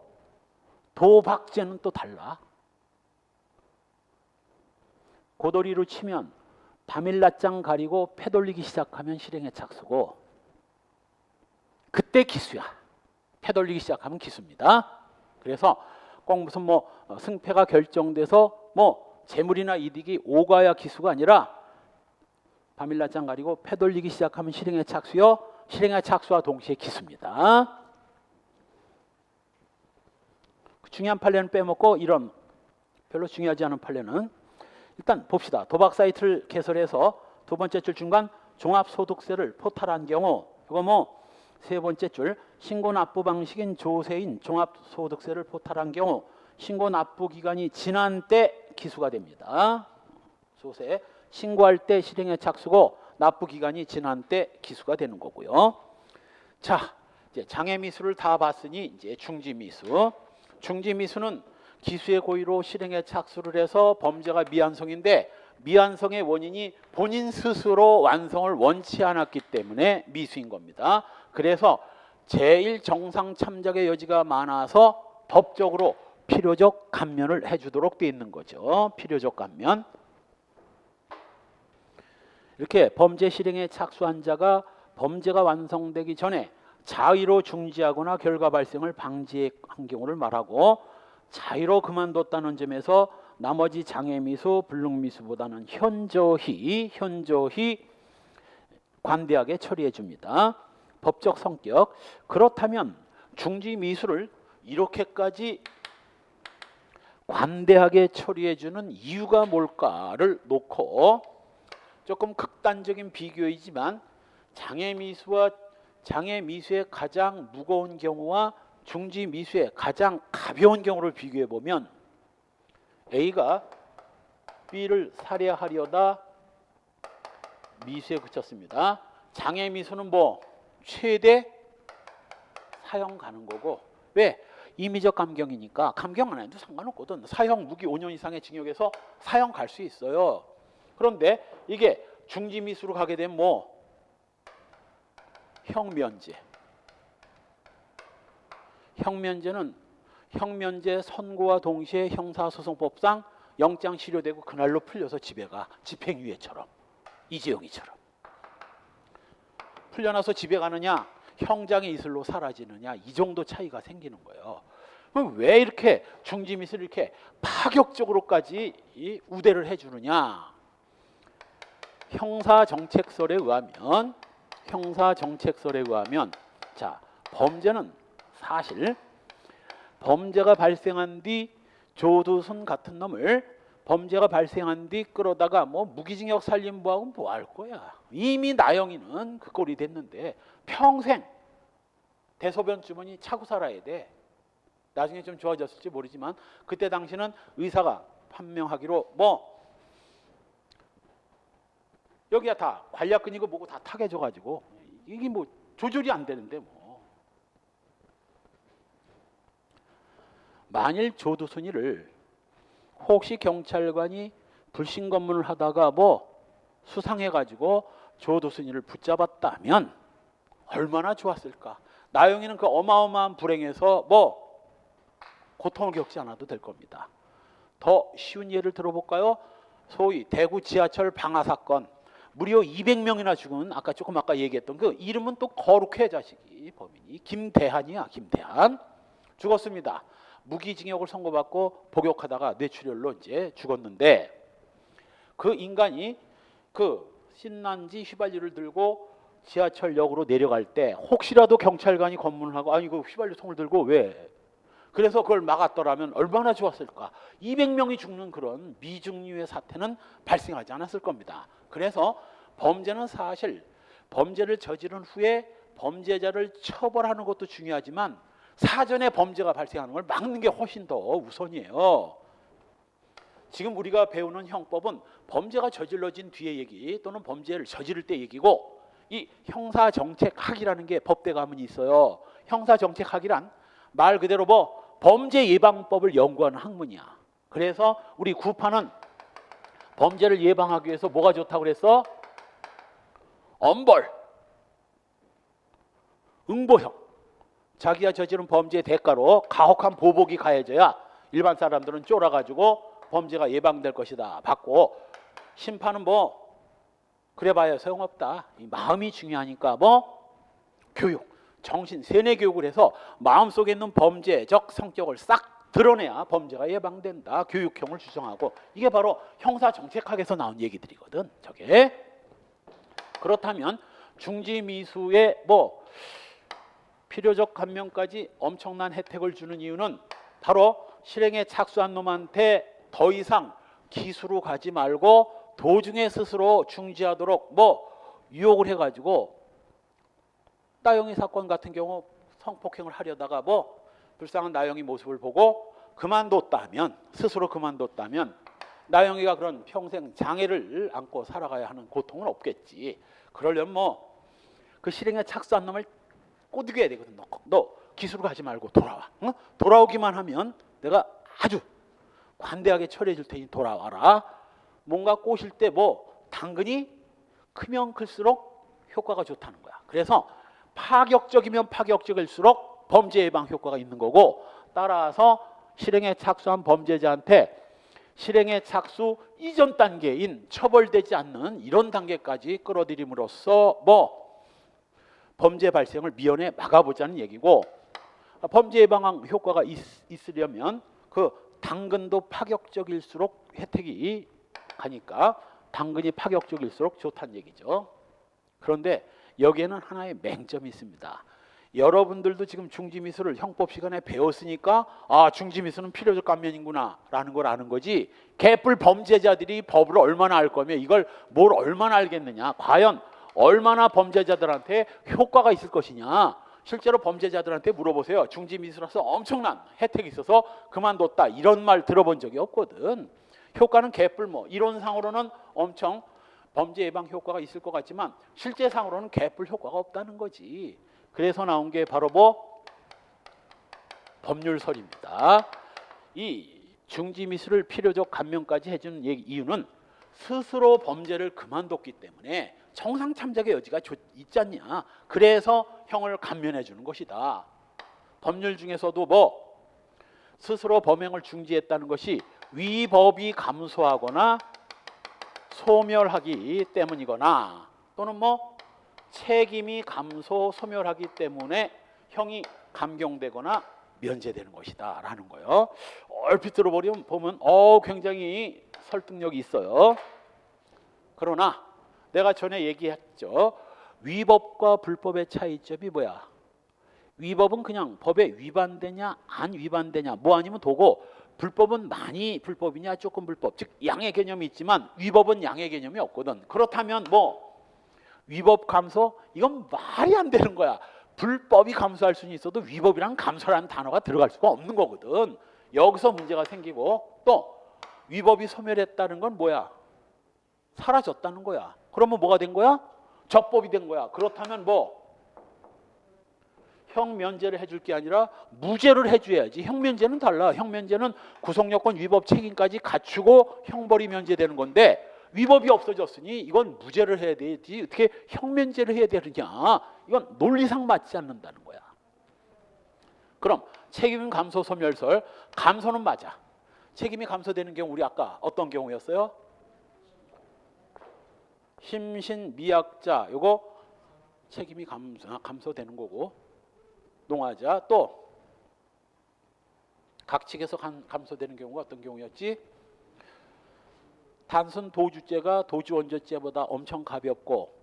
[SPEAKER 1] 도박죄는 또 달라. 고도리로 치면 밤일 낮장 가리고 패돌리기 시작하면 실행의 착수고 그때 기수야. 패돌리기 시작하면 기수입니다. 그래서 꼭 무슨 뭐 승패가 결정돼서 뭐 재물이나 이득이 오가야 기수가 아니라 밤일 낮장 가리고 패돌리기 시작하면 실행의 착수요. 실행의 착수와 동시에 기수입니다. 중요한 판례는 빼먹고 이런 별로 중요하지 않은 판례는 일단 봅시다. 도박 사이트를 개설해서 두 번째 줄 중간 종합소득세를 포탈한 경우 이거 뭐 세 번째 줄 신고 납부 방식인 조세인 종합소득세를 포탈한 경우 신고 납부 기간이 지난 때 기수가 됩니다. 조세 신고할 때 실행에 착수고 납부 기간이 지난 때 기수가 되는 거고요. 자, 이제 장애 미수를 다 봤으니 이제 중지 미수. 중지 미수는 기수의 고의로 실행에 착수를 해서 범죄가 미완성인데 미완성의 원인이 본인 스스로 완성을 원치 않았기 때문에 미수인 겁니다. 그래서 제1정상 참작의 여지가 많아서 법적으로 필요적 감면을 해주도록 되어 있는 거죠. 필요적 감면. 이렇게 범죄 실행에 착수한 자가 범죄가 완성되기 전에 자의로 중지하거나 결과 발생을 방지한 경우를 말하고 자의로 그만뒀다는 점에서 나머지 장애미수, 불능미수보다는 현저히 관대하게 처리해 줍니다. 법적 성격. 그렇다면 중지미수를 이렇게까지 관대하게 처리해 주는 이유가 뭘까를 놓고 조금 극단적인 비교이지만 장애미수와 장애미수의 가장 무거운 경우와 중지미수의 가장 가벼운 경우를 비교해 보면 A가 B를 살해하려다 미수에 그쳤습니다. 장애 미수는 뭐 최대 사형 가는 거고, 왜? 임의적 감경이니까 감경 안 해도 상관없거든. 사형 무기 5년 이상의 징역에서 사형 갈 수 있어요. 그런데 이게 중지 미수로 가게 되면 뭐 형면제. 형면제는 형면제 선고와 동시에 형사소송법상 영장 실효되고 그날로 풀려서 집에 가. 집행유예처럼. 이재용이처럼. 풀려나서 집에 가느냐, 형장의 이슬로 사라지느냐, 이 정도 차이가 생기는 거예요. 그럼 왜 이렇게 중지미수를 이렇게 파격적으로까지 우대를 해주느냐? 형사정책설에 의하면 자, 범죄는 사실 범죄가 발생한 뒤 조두순 같은 놈을 범죄가 발생한 뒤 끌어다가 뭐 무기징역 살림부하고 뭐 할 거야. 이미 나영이는 그 꼴이 됐는데 평생 대소변 주머니 차고 살아야 돼. 나중에 좀 좋아졌을지 모르지만 그때 당시는 의사가 판명하기로 뭐 여기야 다 관략근이고 뭐고 다 타개져가지고 이게 뭐 조절이 안 되는데 뭐. 만일 조두순이를 혹시 경찰관이 불신 검문을 하다가 뭐 수상해가지고 조두순이를 붙잡았다면 얼마나 좋았을까. 나영이는 그 어마어마한 불행에서 뭐 고통을 겪지 않아도 될 겁니다. 더 쉬운 예를 들어볼까요? 소위 대구 지하철 방화 사건. 무려 200명이나 죽은 아까 얘기했던 그 이름은 또 거룩해 자식이 범인이 김대한이야. 김대한 죽었습니다. 무기징역을 선고받고 복역하다가 뇌출혈로 이제 죽었는데 그 인간이 그 신난지 휘발유를 들고 지하철역으로 내려갈 때 혹시라도 경찰관이 검문을 하고 아니 그 휘발유통을 들고 왜? 그래서 그걸 막았더라면 얼마나 좋았을까. 200명이 죽는 그런 미중류의 사태는 발생하지 않았을 겁니다. 그래서 범죄는 사실 범죄를 저지른 후에 범죄자를 처벌하는 것도 중요하지만 사전에 범죄가 발생하는 걸 막는 게 훨씬 더 우선이에요. 지금 우리가 배우는 형법은 범죄가 저질러진 뒤의 얘기 또는 범죄를 저지를 때 얘기고 이 형사정책학이라는 게 법대 가문이 있어요. 형사정책학이란 말 그대로 뭐 범죄 예방법을 연구하는 학문이야. 그래서 우리 구파는 범죄를 예방하기 위해서 뭐가 좋다고 그랬어? 엄벌, 응보형. 자기가 저지른 범죄의 대가로 가혹한 보복이 가해져야 일반 사람들은 쫄아가지고 범죄가 예방될 것이다 받고, 심판은 뭐 그래봐야 소용없다. 이 마음이 중요하니까 뭐 교육, 정신 세뇌 교육을 해서 마음속에 있는 범죄적 성격을 싹 드러내야 범죄가 예방된다. 교육형을 주장하고 이게 바로 형사정책학에서 나온 얘기들이거든. 저게. 그렇다면 중지미수의 뭐 필요적 감면까지 엄청난 혜택을 주는 이유는 바로 실행에 착수한 놈한테 더 이상 기수로 가지 말고 도중에 스스로 중지하도록 뭐 유혹을 해가지고 나영이 사건 같은 경우 성폭행을 하려다가 뭐 불쌍한 나영이 모습을 보고 그만뒀다면, 스스로 그만뒀다면 나영이가 그런 평생 장애를 안고 살아가야 하는 고통은 없겠지. 그러려면 뭐 그 실행에 착수한 놈을 꼬드겨야 되거든. 너 기수로 가지 말고 돌아와. 응? 돌아오기만 하면 내가 아주 관대하게 처리해 줄 테니 돌아와라. 뭔가 꼬실 때 뭐 당근이 크면 클수록 효과가 좋다는 거야. 그래서 파격적이면 파격적일수록 범죄 예방 효과가 있는 거고, 따라서 실행에 착수한 범죄자한테 실행에 착수 이전 단계인 처벌되지 않는 이런 단계까지 끌어들임으로써 뭐 범죄 발생을 미연에 막아보자는 얘기고, 범죄 예방 효과가 있으려면 그 당근도 파격적일수록 혜택이 가니까 당근이 파격적일수록 좋다는 얘기죠. 그런데 여기에는 하나의 맹점이 있습니다. 여러분들도 지금 중지미수를 형법 시간에 배웠으니까 아, 중지미수는 필요적 감면이구나 라는 걸 아는 거지, 개뿔 범죄자들이 법을 얼마나 알 거며 이걸 뭘 얼마나 알겠느냐, 과연 얼마나 범죄자들한테 효과가 있을 것이냐. 실제로 범죄자들한테 물어보세요. 중지미수라서 엄청난 혜택이 있어서 그만뒀다 이런 말 들어본 적이 없거든. 효과는 개뿔 이론상으로는 엄청 범죄 예방 효과가 있을 것 같지만 실제상으로는 개뿔 효과가 없다는 거지. 그래서 나온 게 바로 법률설입니다. 이 중지미수를 필요적 감면까지 해준 이유는 스스로 범죄를 그만뒀기 때문에 정상 참작의 여지가 있지 않냐. 그래서 형을 감면해 주는 것이다. 법률 중에서도 스스로 범행을 중지했다는 것이 위법이 감소하거나 소멸하기 때문이거나 또는 책임이 감소 소멸하기 때문에 형이 감경되거나 면제되는 것이다 라는 거예요. 얼핏 들어보면 굉장히 설득력이 있어요. 그러나 내가 전에 얘기했죠. 위법과 불법의 차이점이 뭐야? 위법은 그냥 법에 위반되냐 안 위반되냐 아니면 도고, 불법은 많이 불법이냐 조금 불법, 즉 양의 개념이 있지만 위법은 양의 개념이 없거든. 그렇다면 위법 감소? 이건 말이 안 되는 거야. 불법이 감소할 수는 있어도 위법이랑 감소라는 단어가 들어갈 수가 없는 거거든. 여기서 문제가 생기고, 또 위법이 소멸했다는 건 뭐야? 사라졌다는 거야. 그러면 뭐가 된 거야? 적법이 된 거야. 그렇다면 형 면제를 해줄 게 아니라 무죄를 해줘야지. 형 면제는 달라. 형 면제는 구속요건 위법 책임까지 갖추고 형벌이 면제되는 건데, 위법이 없어졌으니 이건 무죄를 해야 되지 어떻게 형 면제를 해야 되느냐. 이건 논리상 맞지 않는다는 거야. 그럼 책임 감소 소멸설, 감소는 맞아. 책임이 감소되는 경우 우리 아까 어떤 경우였어요? 심신 미약자, 요거 책임이 감소되는 거고, 농하자 또 각칙에서 감소되는 경우가 어떤 경우였지? 단순 도주죄가 도주원조죄보다 엄청 가볍고,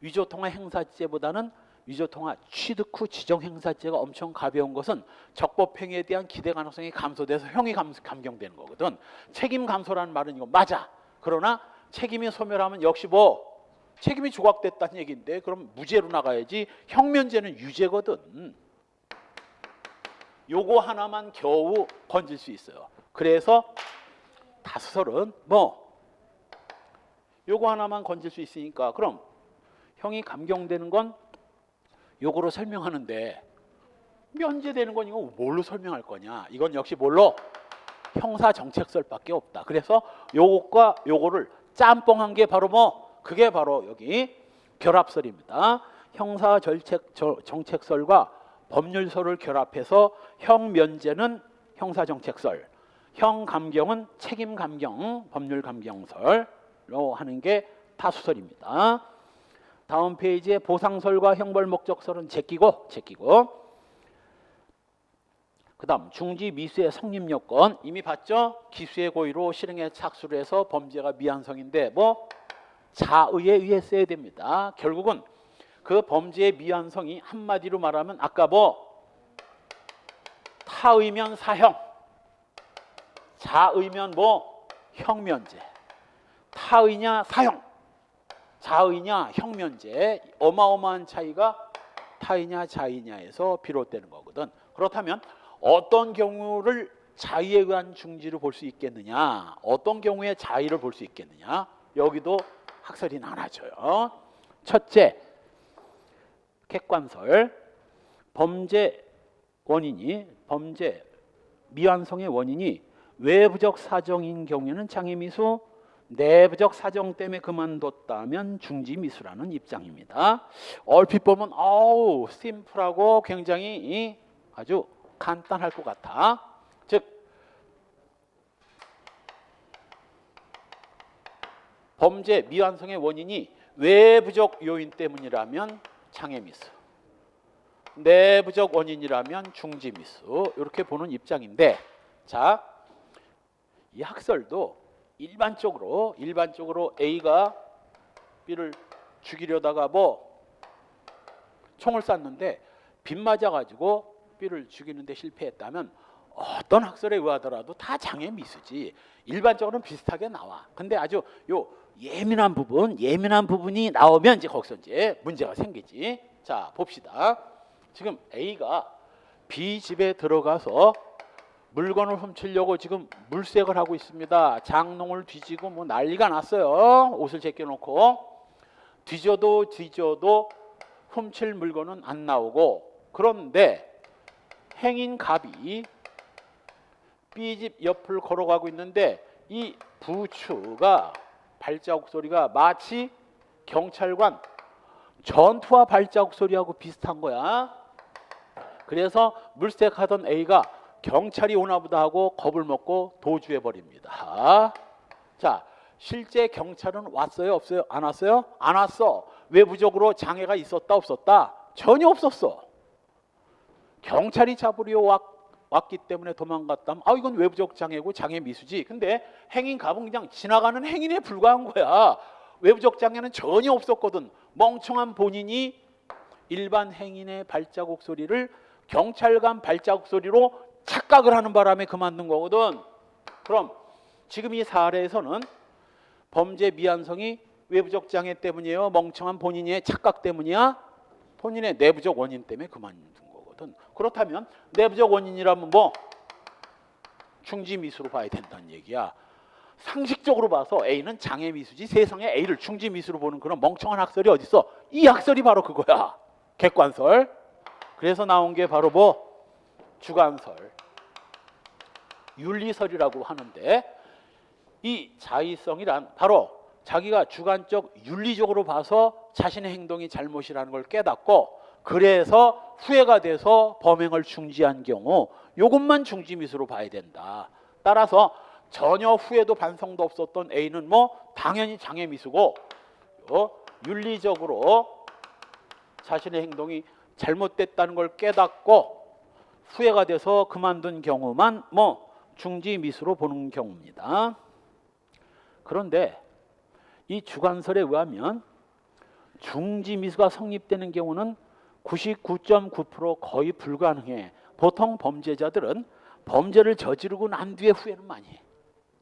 [SPEAKER 1] 위조통화 행사죄보다는 위조통화 취득 후 지정행사죄가 엄청 가벼운 것은 적법행위에 대한 기대 가능성이 감소돼서 형이 감경되는 거거든. 책임 감소라는 말은 이거 맞아. 그러나 책임이 소멸하면 역시 책임이 조각됐다는 얘기인데, 그럼 무죄로 나가야지. 형 면제는 유죄거든. 요거 하나만 겨우 건질 수 있어요. 그래서 다수설은 요거 하나만 건질 수 있으니까, 그럼 형이 감경되는 건 요거로 설명하는데 면제되는 건 이거 뭘로 설명할 거냐? 이건 역시 뭘로? 형사정책설밖에 없다. 그래서 요것과 요거를 짬뽕한 게 바로 그게 바로 여기 결합설입니다. 형사정책설과 법률설을 결합해서 형 면제는 형사정책설, 형 감경은 책임 감경, 법률 감경설로 하는 게 타수설입니다. 다음 페이지에 보상설과 형벌 목적설은 제끼고, 그 다음 중지 미수의 성립 요건 이미 봤죠? 기수의 고의로 실행에 착수를 해서 범죄가 미완성인데 자의에 의했어야 됩니다. 결국은 그 범죄의 미완성이 한마디로 말하면 아까 타의면 사형, 자의면 형면제. 타의냐 사형, 자의냐 형면제. 어마어마한 차이가 타의냐 자의냐에서 비롯되는 거거든. 그렇다면 어떤 경우를 자의에 의한 중지를 볼 수 있겠느냐, 어떤 경우에 자의를 볼 수 있겠느냐, 여기도 학설이 나눠져요. 첫째, 객관설. 범죄 미완성의 원인이 외부적 사정인 경우에는 장애미수, 내부적 사정 때문에 그만뒀다면 중지미수라는 입장입니다. 얼핏 보면 심플하고 굉장히 아주 간단할 것 같아. 즉 범죄 미완성의 원인이 외부적 요인 때문이라면 장애미수, 내부적 원인이라면 중지미수, 이렇게 보는 입장인데, 자, 이 학설도 일반적으로 A가 B를 죽이려다가 총을 쐈는데 빗 맞아가지고 B를 죽이는데 실패했다면 어떤 학설에 의하더라도 다 장애미수지. 일반적으로는 비슷하게 나와. 근데 아주 예민한 부분이 나오면 이제 거기서 이제 문제가 생기지. 자, 봅시다. 지금 A가 B 집에 들어가서 물건을 훔치려고 지금 물색을 하고 있습니다. 장롱을 뒤지고 뭐 난리가 났어요. 옷을 제껴놓고 뒤져도 훔칠 물건은 안 나오고, 그런데 행인 갑이 B집 옆을 걸어가고 있는데 이 부추가 발자국 소리가 마치 경찰관 전투화 발자국 소리하고 비슷한 거야. 그래서 물색하던 A가 경찰이 오나 보다 하고 겁을 먹고 도주해 버립니다. 자, 실제 경찰은 왔어요, 없어요? 안 왔어요? 안 왔어. 외부적으로 장애가 있었다, 없었다? 전혀 없었어. 경찰이 잡으려 왔기 때문에 도망갔다면 이건 외부적 장애고 장애 미수지. 근데 행인 갑은 그냥 지나가는 행인에 불과한 거야. 외부적 장애는 전혀 없었거든. 멍청한 본인이 일반 행인의 발자국 소리를 경찰관 발자국 소리로 착각을 하는 바람에 그만둔 거거든. 그럼 지금 이 사례에서는 범죄 미안성이 외부적 장애 때문이에요? 멍청한 본인의 착각 때문이야? 본인의 내부적 원인 때문에 그만둔 거거든. 그렇다면 내부적 원인이라면 뭐 중지미수로 봐야 된다는 얘기야. 상식적으로 봐서 A는 장애 미수지 세상에 A를 중지미수로 보는 그런 멍청한 학설이 어딨어? 이 학설이 바로 그거야. 객관설. 그래서 나온 게 바로 뭐 주관설, 윤리설이라고 하는데, 이 자의성이란 바로 자기가 주관적 윤리적으로 봐서 자신의 행동이 잘못이라는 걸 깨닫고 그래서 후회가 돼서 범행을 중지한 경우 이것만 중지미수로 봐야 된다. 따라서 전혀 후회도 반성도 없었던 A는 뭐 당연히 장애미수고, 윤리적으로 자신의 행동이 잘못됐다는 걸 깨닫고 후회가 돼서 그만둔 경우만 뭐 중지미수로 보는 경우입니다. 그런데 이 주관설에 의하면 중지미수가 성립되는 경우는 99.9% 거의 불가능해. 보통 범죄자들은 범죄를 저지르고 난 뒤에 후회는 많이 해.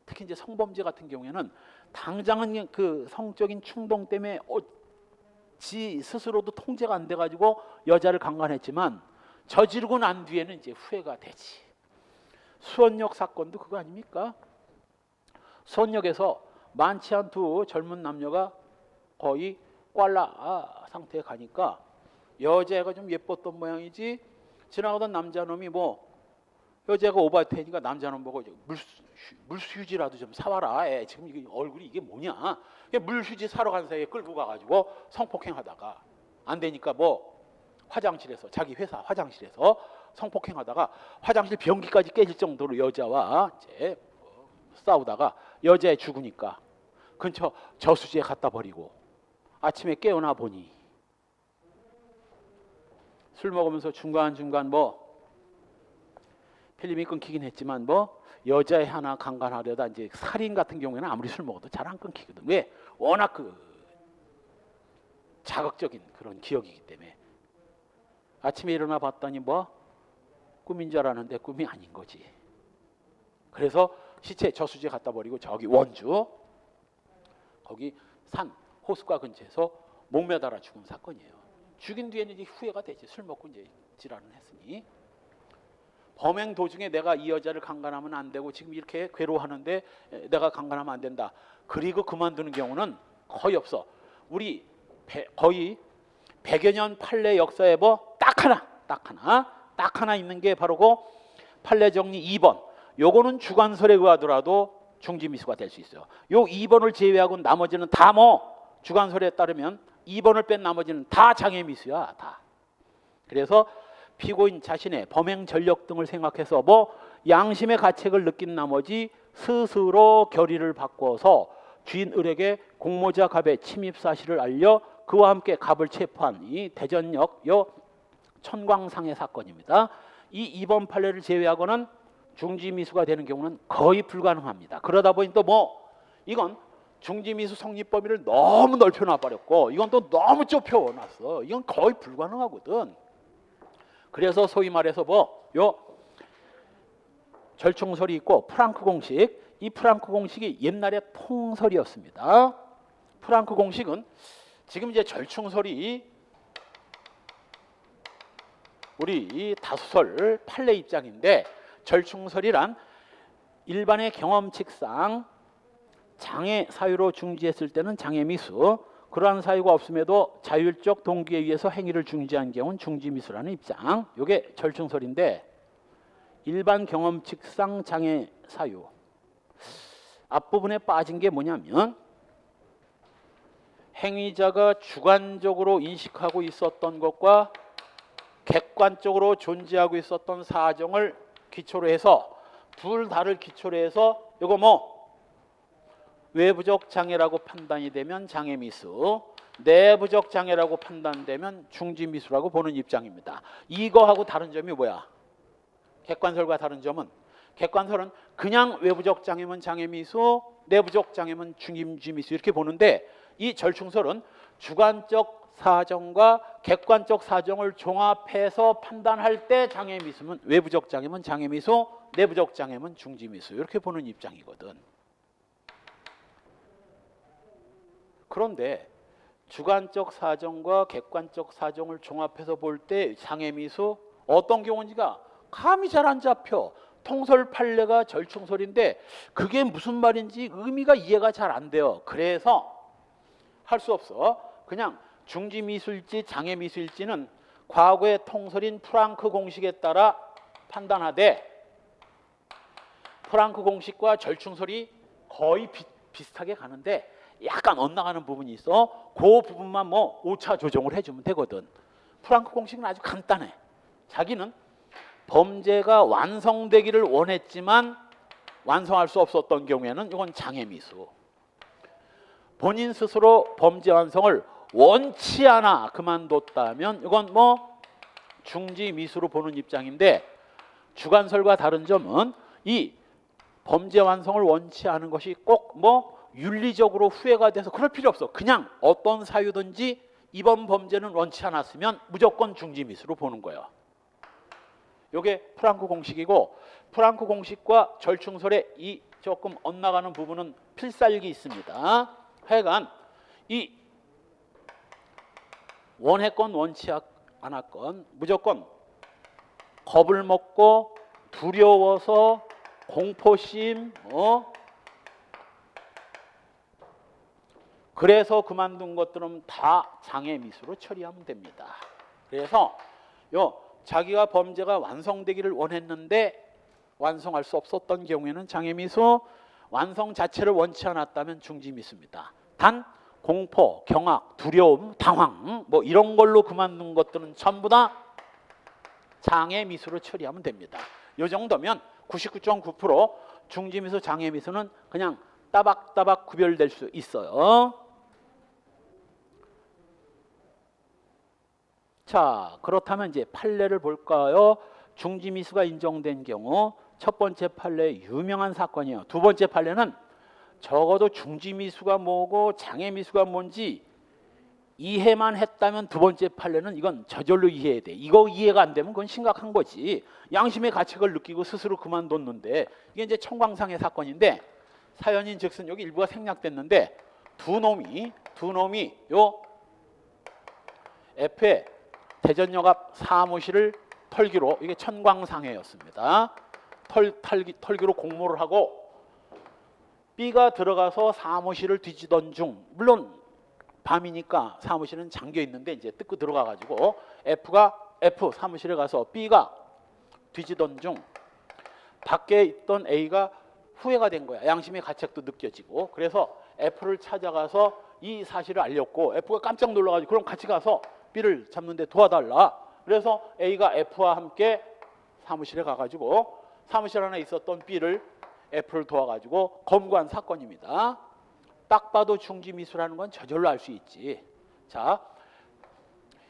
[SPEAKER 1] 특히 이제 성범죄 같은 경우에는 당장은 그 성적인 충동 때문에 지 스스로도 통제가 안 돼가지고 여자를 강간했지만 저지르고 난 뒤에는 이제 후회가 되지. 수원역 사건도 그거 아닙니까? 수원역에서 많지 않은 두 젊은 남녀가 거의 꽐라 상태에 가니까 여자애가 좀 예뻤던 모양이지 지나가던 남자놈이 뭐 여자가 오바테니까 남자놈 보고 물휴지라도 좀 사와라. 지금 이게 얼굴이 이게 뭐냐? 물휴지 사러 간 사이에 끌고 가가지고 성폭행하다가 안 되니까 뭐 화장실에서 자기 회사 화장실에서 성폭행하다가 화장실 변기까지 깨질 정도로 여자와 이제 싸우다가 여자애 죽으니까 근처 저수지에 갖다 버리고 아침에 깨어나 보니 술 먹으면서 중간중간 뭐 필름이 끊기긴 했지만 뭐 여자애 하나 강간하려다 이제 살인 같은 경우에는 아무리 술 먹어도 잘 안 끊기거든. 왜? 워낙 그 자극적인 그런 기억이기 때문에. 아침에 일어나 봤더니 뭐 꿈인 줄 알았는데 꿈이 아닌 거지. 그래서 시체 저수지에 갖다 버리고 저기 원주 거기 산 호숫가 근처에서 목 매달아 죽은 사건이에요. 죽인 뒤에는 이제 후회가 되지. 술 먹고 이제 지랄을 했으니. 범행 도중에 내가 이 여자를 강간하면 안 되고 지금 이렇게 괴로워하는데 내가 강간하면 안 된다. 그리고 그만두는 경우는 거의 없어. 우리 거의 100여 년 판례 역사에 뭐 딱 하나 있는 게 바로 그 판례 정리 2번. 요거는 주관설에 의하더라도 중지미수가 될 수 있어요. 요 2번을 제외하고 나머지는 다 뭐 주관설에 따르면 2번을 뺀 나머지는 다 장애미수야. 다. 그래서 피고인 자신의 범행 전력 등을 생각해서 뭐 양심의 가책을 느낀 나머지 스스로 결의를 바꿔서 주인 을에게 공모자 갑의 침입 사실을 알려 그와 함께 갑을 체포한 이 대전역 요 천광상해 사건입니다. 이 2번 판례를 제외하고는 중지미수가 되는 경우는 거의 불가능합니다. 그러다 보니 또 뭐 이건 중지미수 성립 범위를 너무 넓혀놔 버렸고 이건 또 너무 좁혀놨어. 이건 거의 불가능하거든. 그래서 소위 말해서 뭐 요 절충설이 있고 프랑크 공식, 이 프랑크 공식이 옛날에 통설이었습니다. 프랑크 공식은 지금 이제 절충설이 우리 다수설 판례 입장인데 절충설이란 일반의 경험칙상 장애 사유로 중지했을 때는 장애미수, 그러한 사유가 없음에도 자율적 동기에 의해서 행위를 중지한 경우는 중지미수라는 입장. 이게 절충설인데 일반 경험칙상 장애 사유 앞부분에 빠진 게 뭐냐면 행위자가 주관적으로 인식하고 있었던 것과 객관적으로 존재하고 있었던 사정을 기초로 해서 둘 다를 기초로 해서 이거 뭐 외부적 장애라고 판단이 되면 장애미수, 내부적 장애라고 판단되면 중지미수라고 보는 입장입니다. 이거하고 다른 점이 뭐야? 객관설과 다른 점은 객관설은 그냥 외부적 장애면 장애미수, 내부적 장애면 중지미수 이렇게 보는데 이 절충설은 주관적 사정과 객관적 사정을 종합해서 판단할 때 장애미수면 외부적 장애면 장애미수, 내부적 장애면 중지미수 이렇게 보는 입장이거든. 그런데 주관적 사정과 객관적 사정을 종합해서 볼 때 장애미수 어떤 경우인지가 감이 잘 안 잡혀. 통설 판례가 절충설인데 그게 무슨 말인지 의미가 이해가 잘 안 돼요. 그래서 할 수 없어. 그냥 중지미수일지 장애미수일지는 과거의 통설인 프랑크 공식에 따라 판단하되 프랑크 공식과 절충설이 거의 비슷하게 가는데 약간 엇나가는 부분이 있어. 그 부분만 뭐 오차 조정을 해주면 되거든. 프랑크 공식은 아주 간단해. 자기는 범죄가 완성되기를 원했지만 완성할 수 없었던 경우에는 이건 장애미수. 본인 스스로 범죄 완성을 원치 않아 그만뒀다면 이건 뭐 중지미수로 보는 입장인데 주관설과 다른 점은 이 범죄 완성을 원치 않은 것이 꼭 뭐 윤리적으로 후회가 돼서 그럴 필요 없어. 그냥 어떤 사유든지 이번 범죄는 원치 않았으면 무조건 중지미수로 보는 거예요. 이게 프랑크 공식이고 프랑크 공식과 절충설의 이 조금 엇나가는 부분은 필살기 있습니다. 하여간 이 원했건 원치 않았건 무조건 겁을 먹고 두려워서 공포심 그래서 그만둔 것들은 다 장애미수로 처리하면 됩니다. 그래서 자기가 범죄가 완성되기를 원했는데 완성할 수 없었던 경우에는 장애미수, 완성 자체를 원치 않았다면 중지미수입니다. 단 공포, 경악, 두려움, 당황 뭐 이런 걸로 그만둔 것들은 전부 다 장애미수로 처리하면 됩니다. 이 정도면 99.9% 중지미수, 장애미수는 그냥 따박따박 구별될 수 있어요. 자, 그렇다면 이제 판례를 볼까요? 중지미수가 인정된 경우 첫 번째 판례 유명한 사건이에요. 두 번째 판례는 적어도 중지미수가 뭐고 장애미수가 뭔지 이해만 했다면 두 번째 판례는 이건 저절로 이해해야 돼. 이거 이해가 안 되면 그건 심각한 거지. 양심의 가책을 느끼고 스스로 그만뒀는데 이게 이제 청광상의 사건인데 사연인 즉슨 여기 일부가 생략됐는데 두 놈이 요 F의 대전역 앞 사무실을 털기로 이게 천광상해였습니다. 털기로 공모를 하고 B가 들어가서 사무실을 뒤지던 중 물론 밤이니까 사무실은 잠겨 있는데 이제 뜯고 들어가 가지고 F 사무실에 가서 B가 뒤지던 중 밖에 있던 A가 후회가 된 거야. 양심의 가책도 느껴지고 그래서 F를 찾아가서 이 사실을 알렸고 F가 깜짝 놀라가지고 그럼 같이 가서 B를 잡는데 도와달라. 그래서 A가 F와 함께 사무실에 가가지고 사무실 안에 있었던 B를 F를 도와가지고 검거한 사건입니다. 딱 봐도 중지미수라는 건 저절로 알 수 있지. 자,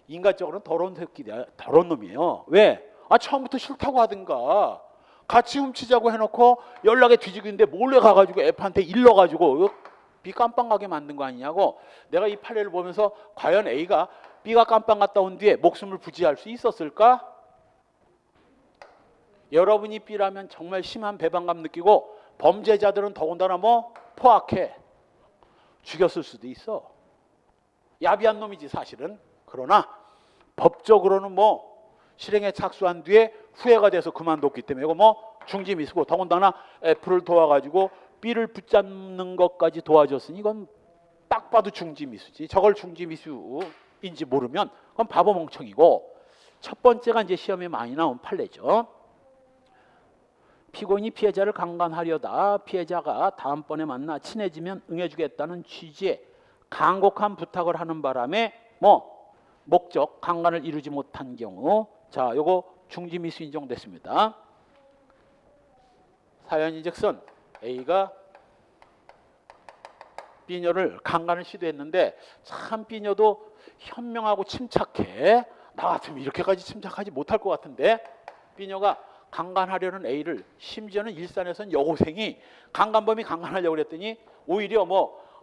[SPEAKER 1] 인간적으로는 더러운 새끼야, 더러운 놈이에요. 왜? 처음부터 싫다고 하든가 같이 훔치자고 해놓고 연락에 뒤지고 있는데 몰래 가가지고 F한테 일러가지고 B 깜빵 가게 만든 거 아니냐고. 내가 이 판례를 보면서 과연 A가 B가 깜빵 갔다 온 뒤에 목숨을 부지할 수 있었을까? 여러분이 B라면 정말 심한 배반감 느끼고 범죄자들은 더군다나 뭐 포악해. 죽였을 수도 있어. 야비한 놈이지 사실은. 그러나 법적으로는 뭐 실행에 착수한 뒤에 후회가 돼서 그만뒀기 때문에 이거 뭐 중지미수고 더군다나 F를 도와가지고 B를 붙잡는 것까지 도와줬으니 이건 딱 봐도 중지미수지. 저걸 중지미수인지 모르면 그건 바보 멍청이고, 첫 번째가 이제 시험에 많이 나온 판례죠. 피고인이 피해자를 강간하려다 피해자가 다음번에 만나 친해지면 응해주겠다는 취지의 간곡한 부탁을 하는 바람에 목적 강간을 이루지 못한 경우, 자, 요거 중지미수 인정됐습니다. 사연인즉슨 A가 B녀를 강간을 시도했는데 참 B녀도 현명하고 침착해. 나 같으면 이렇게까지 침착하지 못할 것 같은데, B녀가 강간하려는 A를, 심지어는 일산에서는 여고생이 강간범이 강간하려고 그랬더니 오히려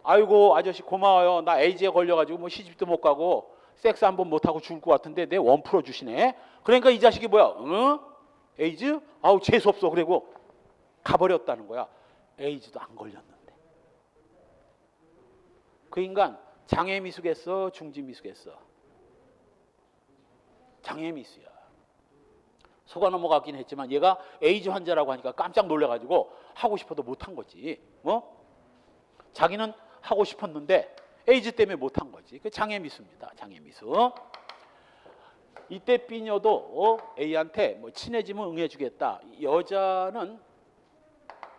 [SPEAKER 1] 아이고 아저씨 고마워요. 나 에이즈에 걸려가지고 시집도 못 가고 섹스 한 번 못하고 죽을 것 같은데 내 원 풀어주시네. 그러니까 이 자식이 뭐야? 응? 에이즈? 아우 재수없어. 그리고 가버렸다는 거야. 에이즈도 안 걸렸는데. 그 인간 장애미수겠어? 중지미수겠어? 장애미수야. 속아 넘어가긴 했지만 얘가 에이즈 환자라고 하니까 깜짝 놀래가지고 하고 싶어도 못한 거지. 자기는 하고 싶었는데 에이즈 때문에 못한 거지. 그 장애미수입니다. 장애미수. 이때 B녀도 A한테 친해지면 응해주겠다. 여자는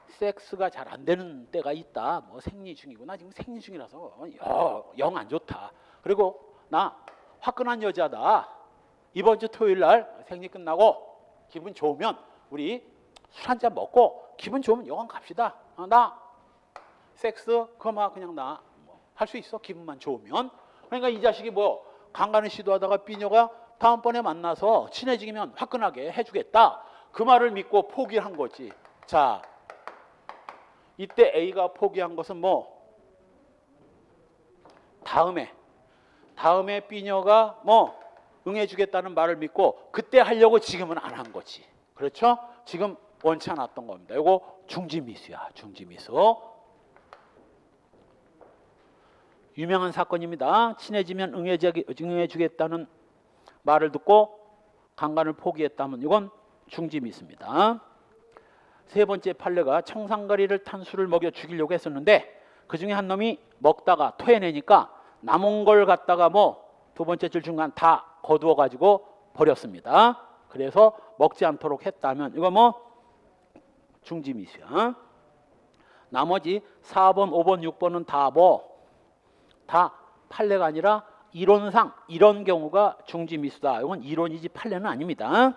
[SPEAKER 1] 섹스가 잘 안 되는 때가 있다. 생리 중이고 나 지금 생리 중이라서 영 안 좋다. 그리고 나 화끈한 여자다. 이번 주 토요일 날 생리 끝나고 기분 좋으면 우리 술 한잔 먹고 기분 좋으면 여관 갑시다. 나 섹스 그만 그냥 나 할 수 있어. 기분만 좋으면. 그러니까 이 자식이 강간을 시도하다가 B녀가 다음번에 만나서 친해지면 화끈하게 해주겠다. 그 말을 믿고 포기한 거지. 자, 이때 A가 포기한 것은 다음에 B녀가 응해주겠다는 말을 믿고 그때 하려고 지금은 안 한 거지. 그렇죠? 지금 원치 않았던 겁니다. 이거 중지미수야. 중지미수. 유명한 사건입니다. 친해지면 응해주겠다는 말을 듣고 강간을 포기했다면 이건 중지미수입니다. 세 번째 판례가 청산가리를 탄 술을 먹여 죽이려고 했었는데 그 중에 한 놈이 먹다가 토해내니까 남은 걸 갖다가 두 번째 줄 중간 다 거두어 가지고 버렸습니다. 그래서 먹지 않도록 했다면 이거 중지미수야. 나머지 4번, 5번, 6번은 다 판례가 아니라 이론상 이런 경우가 중지미수다. 이건 이론이지 판례는 아닙니다.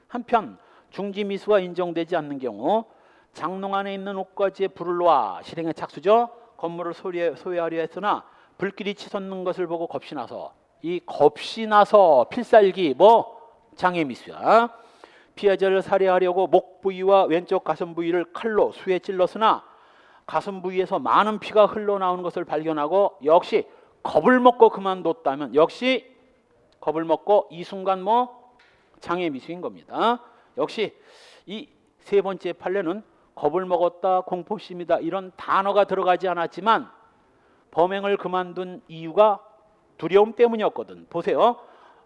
[SPEAKER 1] 한편 중지미수가 인정되지 않는 경우 장롱 안에 있는 옷가지에 불을 놓아 실행에 착수죠. 건물을 소유하려 했으나 불길이 치솟는 것을 보고 겁이 나서 필살기 장애미수야. 피해자를 살해하려고 목 부위와 왼쪽 가슴 부위를 칼로 수에 찔렀으나 가슴 부위에서 많은 피가 흘러나오는 것을 발견하고 역시 겁을 먹고 그만뒀다면 역시 겁을 먹고 이 순간 장애미수인 겁니다. 역시 이 세 번째 판례는 겁을 먹었다, 공포심이다 이런 단어가 들어가지 않았지만 범행을 그만둔 이유가 두려움 때문이었거든. 보세요.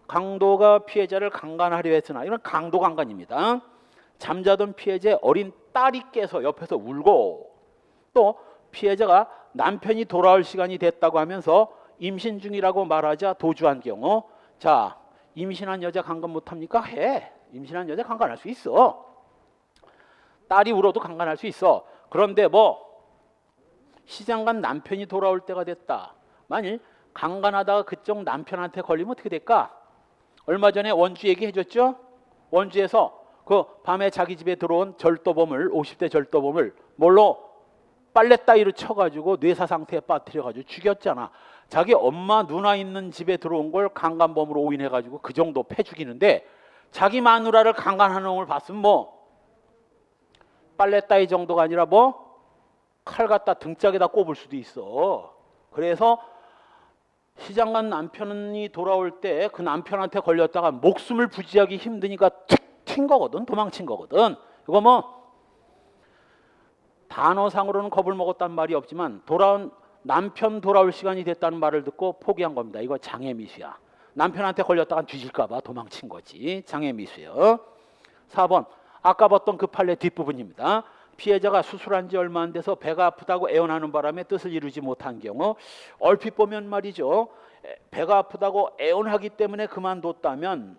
[SPEAKER 1] 강도가 피해자를 강간하려 했으나 이건 강도 강간입니다. 잠자던 피해자의 어린 딸이 깨서 옆에서 울고 또 피해자가 남편이 돌아올 시간이 됐다고 하면서 임신 중이라고 말하자 도주한 경우, 자, 임신한 여자 강간 못합니까? 해. 임신한 여자 강간할 수 있어. 딸이 울어도 강간할 수 있어. 그런데 시장 간 남편이 돌아올 때가 됐다. 만일 강간하다가 그쪽 남편한테 걸리면 어떻게 될까? 얼마 전에 원주 얘기해줬죠? 원주에서 그 밤에 자기 집에 들어온 절도범을 50대 절도범을 뭘로 빨래 따위로 쳐가지고 뇌사 상태에 빠뜨려가지고 죽였잖아. 자기 엄마 누나 있는 집에 들어온 걸 강간범으로 오인해가지고 그 정도 패 죽이는데 자기 마누라를 강간하는 놈을 봤으면 빨래 따위 정도가 아니라 칼 갖다 등짝에다 꼽을 수도 있어. 그래서 시장 간 남편이 돌아올 때 그 남편한테 걸렸다가 목숨을 부지하기 힘드니까 튄 거거든. 도망친 거거든. 이거 단어상으로는 겁을 먹었다는 말이 없지만 남편 돌아올 시간이 됐다는 말을 듣고 포기한 겁니다. 이거 장애미수야. 남편한테 걸렸다가 뒤질까 봐 도망친 거지. 장애미수예요. 4번 아까 봤던 그 판례 뒷부분입니다. 피해자가 수술한 지 얼마 안 돼서 배가 아프다고 애원하는 바람에 뜻을 이루지 못한 경우, 얼핏 보면 말이죠, 배가 아프다고 애원하기 때문에 그만뒀다면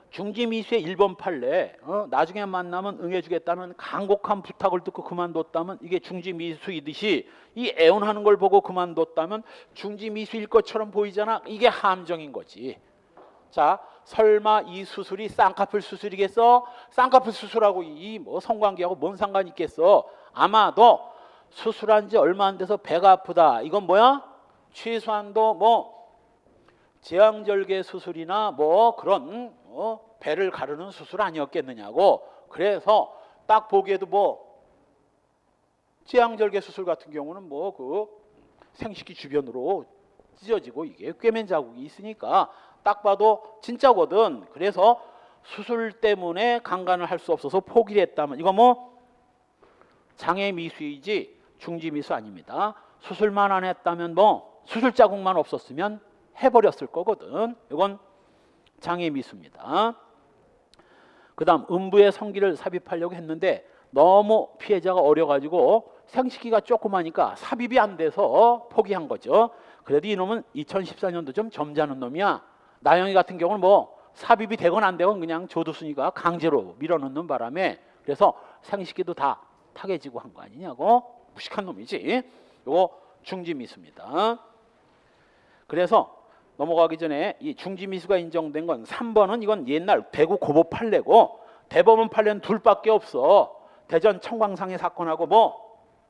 [SPEAKER 1] 중지미수의 1번 판례, 나중에 만나면 응해주겠다는 간곡한 부탁을 듣고 그만뒀다면 이게 중지미수이듯이, 이 애원하는 걸 보고 그만뒀다면 중지미수일 것처럼 보이잖아. 이게 함정인 거지. 자, 설마 이 수술이 쌍꺼풀 수술이겠어? 쌍꺼풀 수술하고 이 성관계하고 뭔 상관이 있겠어? 아마도 수술한 지 얼마 안 돼서 배가 아프다. 이건 뭐야? 최소한도 제왕절개 수술이나 그런 배를 가르는 수술 아니었겠느냐고. 그래서 딱 보기에도 제왕절개 수술 같은 경우는 그 생식기 주변으로 찢어지고 이게 꿰맨 자국이 있으니까 딱 봐도 진짜거든. 그래서 수술 때문에 강간을 할 수 없어서 포기를 했다면 이거 장애 미수이지 중지 미수 아닙니다. 수술만 안 했다면 수술 자국만 없었으면 해버렸을 거거든. 이건 장애 미수입니다. 그 다음 음부의 성기를 삽입하려고 했는데 너무 피해자가 어려가지고 생식기가 조그마니까 삽입이 안 돼서 포기한 거죠. 그래도 이놈은 2014년도 좀 점잖은 놈이야. 나영이 같은 경우는 삽입이 되건 안 되건 그냥 조두순이가 강제로 밀어넣는 바람에 그래서 생식기도 다 타개지고 한 거 아니냐고. 무식한 놈이지. 이거 중지미수입니다. 그래서 넘어가기 전에 이 중지미수가 인정된 건 3번은 이건 옛날 대구 고법 판례고, 대법원 판례는 둘밖에 없어. 대전 청광상의 사건하고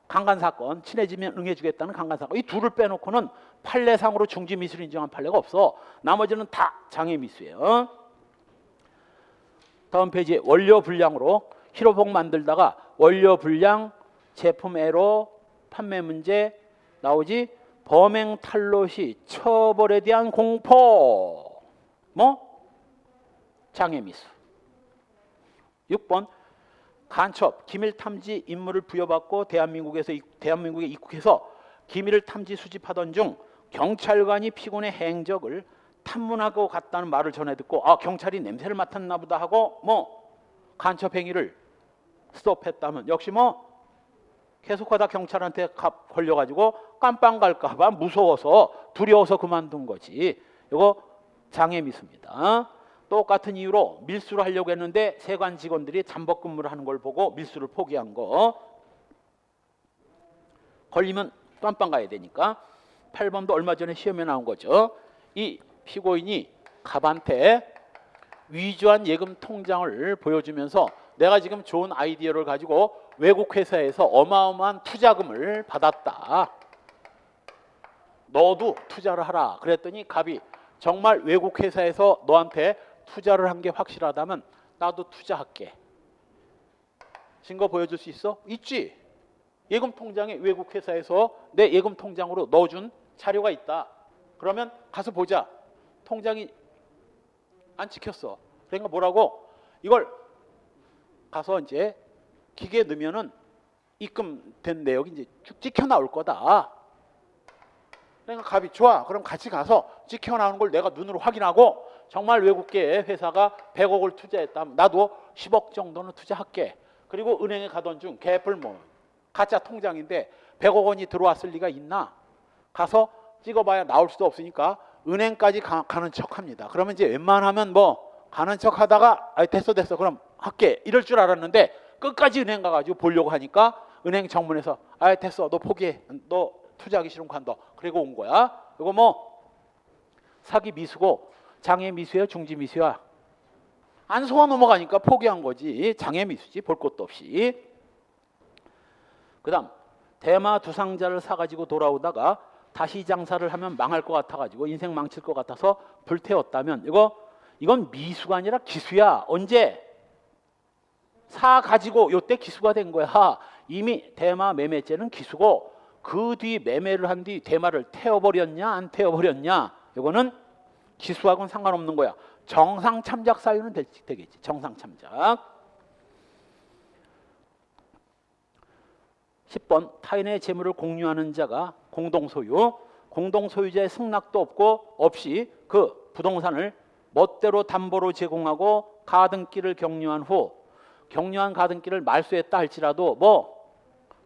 [SPEAKER 1] 강간 사건, 친해지면 응해주겠다는 강간 사건, 이 둘을 빼놓고는 판례상으로 중지미수를 인정한 판례가 없어. 나머지는 다 장애미수예요. 다음 페이지에 원료불량으로 히로복 만들다가 원료불량, 제품 애로, 판매 문제 나오지. 범행 탈로 시 처벌에 대한 공포, 장애미수. 6번 간첩, 기밀 탐지 임무를 부여받고 대한민국에 입국해서 기밀을 탐지 수집하던 중 경찰관이 피곤해 행적을 탐문하고 갔다는 말을 전해 듣고 경찰이 냄새를 맡았나 보다 하고 간첩 행위를 스톱했다면 역시 계속하다 경찰한테 걸려가지고 깜빵 갈까봐 무서워서 두려워서 그만둔 거지. 이거 장애미수입니다. 똑같은 이유로 밀수를 하려고 했는데 세관 직원들이 잠복 근무를 하는 걸 보고 밀수를 포기한 거. 걸리면 깜빵 가야 되니까. 8번도 얼마 전에 시험에 나온 거죠. 이 피고인이 갑한테 위조한 예금 통장을 보여주면서 내가 지금 좋은 아이디어를 가지고 외국 회사에서 어마어마한 투자금을 받았다. 너도 투자를 하라. 그랬더니 갑이 정말 외국 회사에서 너한테 투자를 한 게 확실하다면 나도 투자할게. 증거 보여줄 수 있어? 있지. 예금 통장에 외국 회사에서 내 예금 통장으로 넣어준 자료가 있다. 그러면 가서 보자. 통장이 안 찍혔어. 그러니까 뭐라고? 이걸 가서 이제 기계에 넣으면은 입금된 내역이 이제 쭉 찍혀 나올 거다. 그러니까 갑이 좋아. 그럼 같이 가서 찍혀 나오는 걸 내가 눈으로 확인하고 정말 외국계 회사가 100억을 투자했다면 나도 10억 정도는 투자할게. 그리고 은행에 가던 중 개뿔 가짜 통장인데 100억 원이 들어왔을 리가 있나? 가서 찍어봐야 나올 수도 없으니까 은행까지 가는 척합니다. 그러면 이제 웬만하면 가는 척하다가 됐어 그럼 할게 이럴 줄 알았는데 끝까지 은행 가가지고 보려고 하니까 은행 정문에서 됐어 너 포기해 너 투자하기 싫으면 간다. 그리고 온 거야. 이거 사기 미수고 장애 미수야 중지 미수야? 안 속아 넘어가니까 포기한 거지. 장애 미수지 볼 것도 없이. 그 다음 대마 두 상자를 사가지고 돌아오다가 다시 장사를 하면 망할 것 같아가지고 인생 망칠 것 같아서 불태웠다면 이건 미수가 아니라 기수야. 언제? 사가지고 요때 기수가 된 거야. 이미 대마 매매죄는 기수고 그 뒤 매매를 한 뒤 대마를 태워버렸냐 안 태워버렸냐 이거는 기수하고는 상관없는 거야. 정상 참작 사유는 되겠지. 정상 참작. 10번 타인의 재물을 공유하는 자가 공동소유. 공동소유자의 승낙도 없이 그 부동산을 멋대로 담보로 제공하고 가등기를 격려한 후 격려한 가등기를 말소했다 할지라도 뭐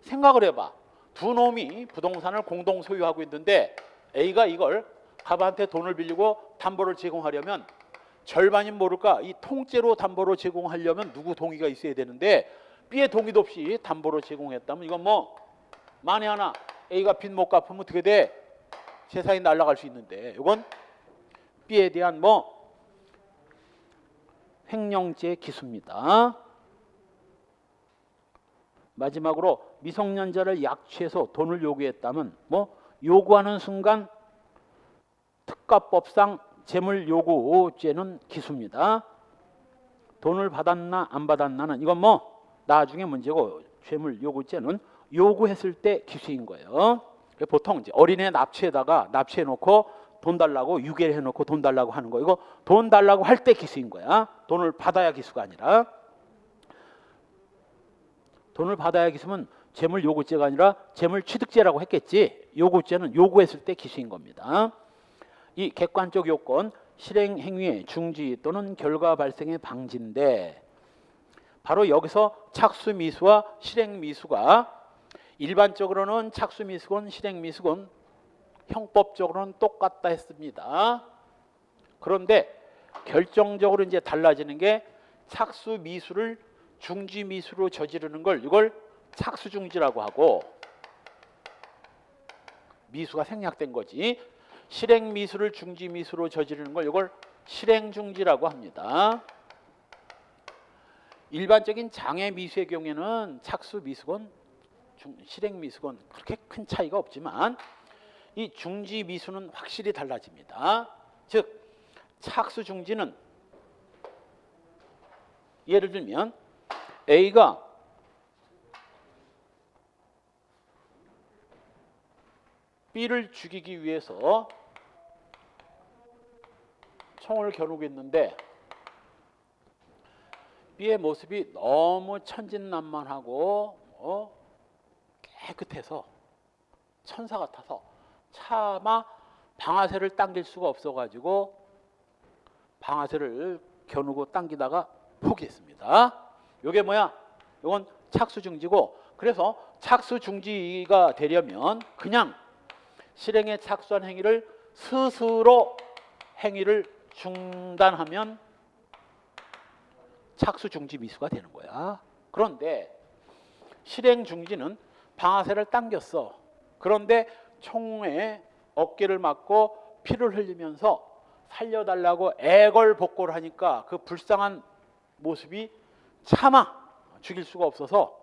[SPEAKER 1] 생각을 해봐. 두 놈이 부동산을 공동 소유하고 있는데 A가 이걸 갑한테 돈을 빌리고 담보를 제공하려면 절반인 모를까 이 통째로 담보로 제공하려면 누구 동의가 있어야 되는데 B의 동의도 없이 담보로 제공했다면 이건 뭐 만에 하나 A가 빚 못 갚으면 어떻게 돼? 재산이 날아갈 수 있는데 이건 B에 대한 뭐 횡령죄 기수입니다. 마지막으로 미성년자를 약취해서 돈을 요구했다면 뭐 요구하는 순간 특가법상 재물 요구죄는 기수입니다. 돈을 받았나 안 받았나는 이건 뭐 나중에 문제고 재물 요구죄는 요구했을 때 기수인 거예요. 보통 이제 어린애 납치해 놓고 돈 달라고 유괴해 놓고 돈 달라고 하는 거 이거 돈 달라고 할 때 기수인 거야. 돈을 받아야 기수가 아니라. 돈을 받아야 기수면 재물 요구죄가 아니라 재물 취득죄라고 했겠지. 요구죄는 요구했을 때 기수인 겁니다. 이 객관적 요건 실행 행위의 중지 또는 결과 발생의 방지인데 바로 여기서 착수 미수와 실행 미수가 일반적으로는 착수 미수건 실행 미수건 형법적으로는 똑같다 했습니다. 그런데 결정적으로 이제 달라지는 게 착수 미수를 중지 미수로 저지르는 걸 이걸 착수 중지라고 하고 미수가 생략된 거지. 실행 미수를 중지 미수로 저지르는 걸 이걸 실행 중지라고 합니다. 일반적인 장애 미수의 경우에는 착수 미수건, 실행 미수건 그렇게 큰 차이가 없지만 이 중지 미수는 확실히 달라집니다. 즉 착수 중지는 예를 들면 A가 B를 죽이기 위해서 총을 겨누고 있는데 B의 모습이 너무 천진난만하고 깨끗해서 천사 같아서 차마 방아쇠를 당길 수가 없어가지고 방아쇠를 겨누고 당기다가 포기했습니다. 이게 뭐야? 이건 착수중지고 그래서 착수중지가 되려면 그냥 실행에 착수한 행위를 스스로 행위를 중단하면 착수중지 미수가 되는 거야. 그런데 실행중지는 방아쇠를 당겼어. 그런데 총에 어깨를 맞고 피를 흘리면서 살려달라고 애걸복걸을 하니까 그 불쌍한 모습이 차마 죽일 수가 없어서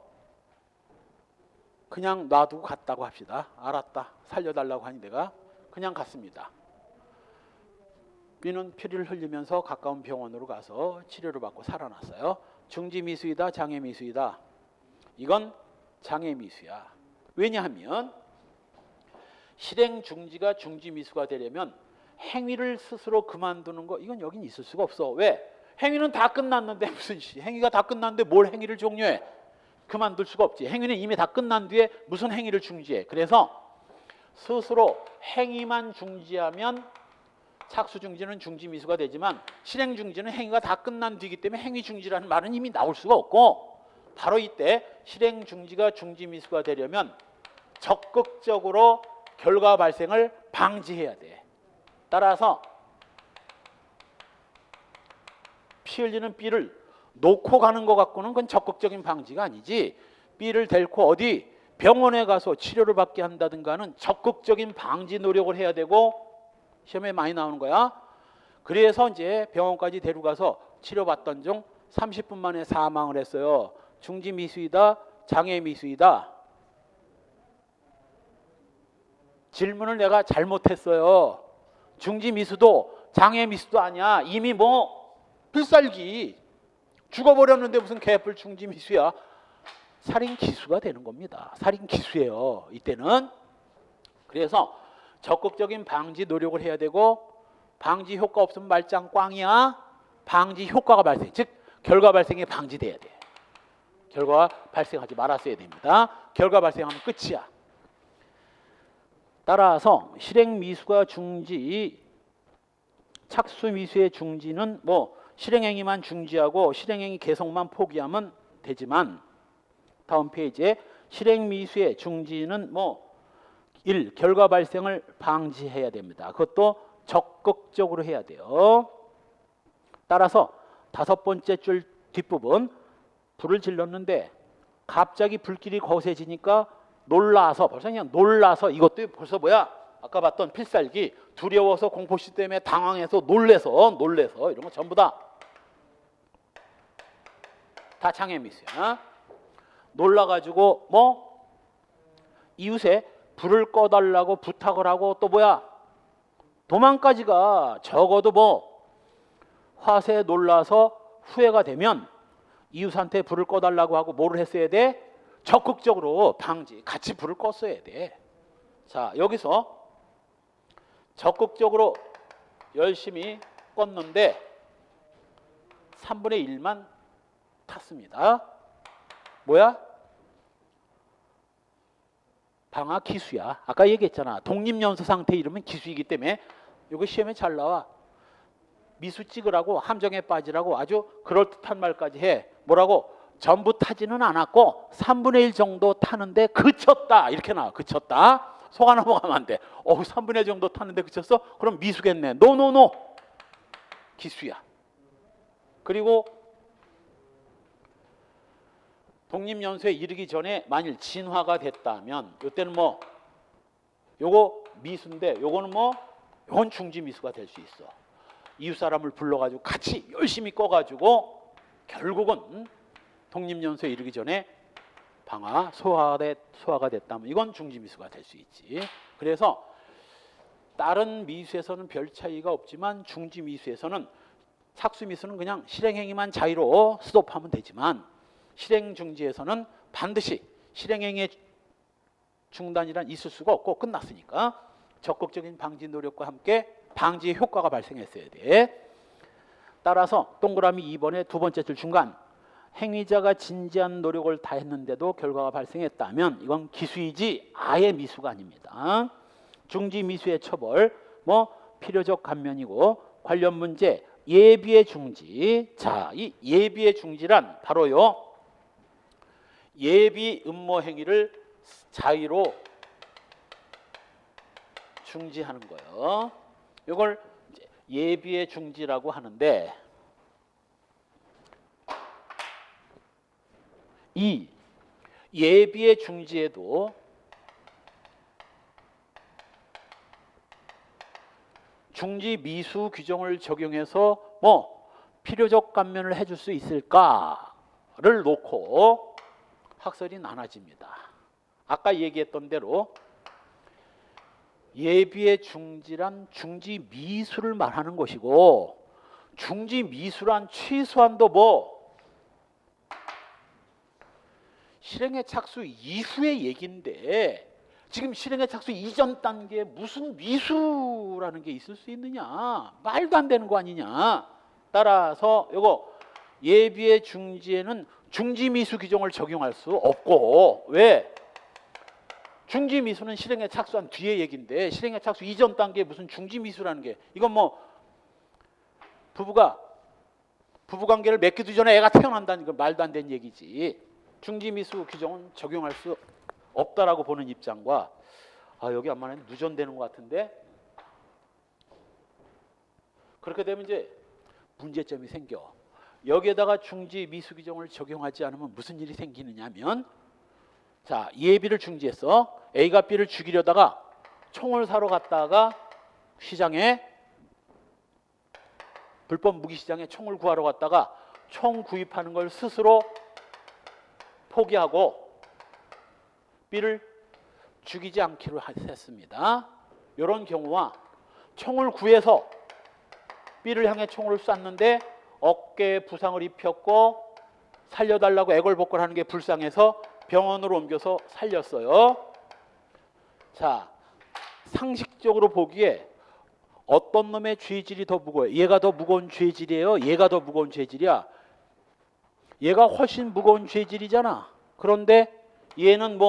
[SPEAKER 1] 그냥 놔두고 갔다고 합시다. 알았다. 살려달라고 하니 내가 그냥 갔습니다. B는 피를 흘리면서 가까운 병원으로 가서 치료를 받고 살아났어요. 중지미수이다 장애미수이다. 이건 장애미수야. 왜냐하면 실행중지가 중지미수가 되려면 행위를 스스로 그만두는 거 이건 여긴 있을 수가 없어. 왜? 행위는 다 끝났는데 무슨 행위가 다 끝났는데 뭘 행위를 종료해? 그만둘 수가 없지. 행위는 이미 다 끝난 뒤에 무슨 행위를 중지해? 그래서 스스로 행위만 중지하면 착수중지는 중지미수가 되지만 실행중지는 행위가 다 끝난 뒤이기 때문에 행위중지라는 말은 이미 나올 수가 없고 바로 이때 실행중지가 중지미수가 되려면 적극적으로 결과 발생을 방지해야 돼. 따라서 피 흘리는 B를 놓고 가는 것 갖고는 그건 적극적인 방지가 아니지. B를 데리고 어디 병원에 가서 치료를 받게 한다든가는 적극적인 방지 노력을 해야 되고 시험에 많이 나오는 거야. 그래서 이제 병원까지 데려가서 치료받던 중 30분 만에 사망을 했어요. 중지미수이다 장애미수이다. 질문을 내가 잘못했어요. 중지미수도 장애미수도 아니야. 이미 뭐 필살기 죽어버렸는데 무슨 개뿔 중지미수야. 살인기수가 되는 겁니다. 살인기수예요. 이때는. 그래서 적극적인 방지 노력을 해야 되고 방지 효과 없으면 말짱 꽝이야. 방지 효과가 발생, 즉 결과 발생이 방지돼야 돼. 결과 발생하지 말았어야 됩니다. 결과 발생하면 끝이야. 따라서 실행미수가 중지, 착수미수의 중지는 뭐 실행행위만 중지하고 실행행위 계속만 포기하면 되지만 다음 페이지에 실행 미수의 중지는 1. 결과 발생을 방지해야 됩니다. 그것도 적극적으로 해야 돼요. 따라서 5번째 줄 뒷부분 불을 질렀는데 갑자기 불길이 거세지니까 벌써 그냥 놀라서 이것도 벌써 아까 봤던 필살기 두려워서 공포심 때문에 당황해서 놀래서 이런 거 전부 다 장애 미수야. 놀라가지고 이웃에 불을 꺼달라고 부탁을 하고 또 도망까지가 적어도 화세에 놀라서 후회가 되면 이웃한테 불을 꺼달라고 하고 뭐를 했어야 돼? 적극적으로 같이 불을 껐어야 돼. 자, 여기서 적극적으로 열심히 껐는데 3분의 1만 탔습니다. 방아 기수야. 아까 얘기했잖아. 독립연소 상태 이러면 기수이기 때문에 이거 시험에 잘 나와. 미수 찍으라고 함정에 빠지라고 아주 그럴듯한 말까지 해. 뭐라고? 전부 타지는 않았고 3분의 1 정도 타는데 그쳤다. 이렇게 나와. 그쳤다. 속아 넘어가면 안 돼. 3분의 1 정도 타는데 그쳤어? 그럼 미수겠네. 노. 기수야. 그리고 독립연소에 이르기 전에 만일 진화가 됐다면 이때는 요거 미수인데 요거는 요건 중지미수가 될 수 있어. 이웃 사람을 불러가지고 같이 열심히 꺼가지고 결국은 독립연소에 이르기 전에 소화가 됐다면 이건 중지미수가 될 수 있지. 그래서 다른 미수에서는 별 차이가 없지만 중지미수에서는 착수미수는 그냥 실행행위만 자유로 스톱하면 되지만 실행중지에서는 반드시 실행행위의 중단이란 있을 수가 없고 끝났으니까 적극적인 방지 노력과 함께 방지의 효과가 발생했어야 돼. 따라서 동그라미 2번의 두 번째 줄 중간 행위자가 진지한 노력을 다했는데도 결과가 발생했다면 이건 기수이지 아예 미수가 아닙니다. 중지 미수의 처벌 필요적 감면이고 관련 문제 예비의 중지. 자, 이 예비의 중지란 바로요 예비 음모 행위를 자의로 중지하는 거예요. 이걸 예비의 중지라고 하는데 이 예비의 중지에도 중지 미수 규정을 적용해서 필요적 감면을 해줄 수 있을까를 놓고 학설이 나눠집니다. 아까 얘기했던 대로 예비의 중지란 중지 미수를 말하는 것이고 중지 미수란 최소한도 실행의 착수 이후의 얘기인데 지금 실행의 착수 이전 단계에 무슨 미수라는 게 있을 수 있느냐? 말도 안 되는 거 아니냐? 따라서 이거 예비의 중지에는 중지 미수 규정을 적용할 수 없고 왜? 중지 미수는 실행에 착수한 뒤의 얘기인데 실행에 착수 이전 단계에 무슨 중지 미수라는 게 이건 부부관계를 맺기도 전에 애가 태어난다는 건 말도 안 되는 얘기지. 중지 미수 규정은 적용할 수 없다라고 보는 입장과 여기 아마 누전되는 것 같은데 그렇게 되면 이제 문제점이 생겨. 여기에다가 중지 미수 규정을 적용하지 않으면 무슨 일이 생기느냐면 자, 예비를 중지해서 A가 B를 죽이려다가 총을 사러 갔다가 시장에 불법 무기 시장에 총을 구하러 갔다가 총 구입하는 걸 스스로 포기하고 B를 죽이지 않기로 했습니다. 이런 경우와 총을 구해서 B를 향해 총을 쐈는데 어깨에 부상을 입혔고 살려달라고 애걸복걸하는 게 불쌍해서 병원으로 옮겨서 살렸어요. 자, 상식적으로 보기에 어떤 놈의 죄질이 더 무거워요? 얘가 더 무거운 죄질이에요? 얘가 더 무거운 죄질이야? 얘가 훨씬 무거운 죄질이잖아. 그런데 얘는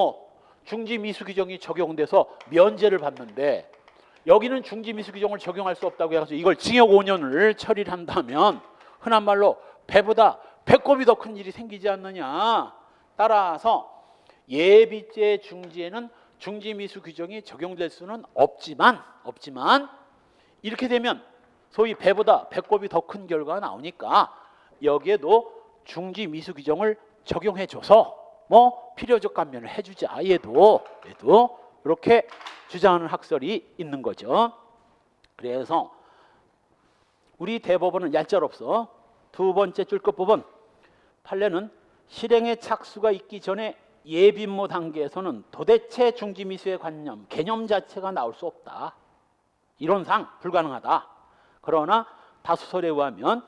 [SPEAKER 1] 중지 미수 규정이 적용돼서 면제를 받는데 여기는 중지 미수 규정을 적용할 수 없다고 해서 이걸 징역 5년을 처리를 한다면 흔한 말로 배보다 배꼽이 더 큰 일이 생기지 않느냐. 따라서 예비죄 중지에는 중지미수 규정이 적용될 수는 없지만 이렇게 되면 소위 배보다 배꼽이 더 큰 결과가 나오니까 여기에도 중지미수 규정을 적용해줘서 뭐 필요적 감면을 해주자. 얘도 이렇게 주장하는 학설이 있는 거죠. 그래서 우리 대법원은 얄짤없어. 두 번째 줄것법은 판례는 실행의 착수가 있기 전에 예비임무 단계에서는 도대체 중지미수의 개념 자체가 나올 수 없다. 이론상 불가능하다. 그러나 다수설에 의하면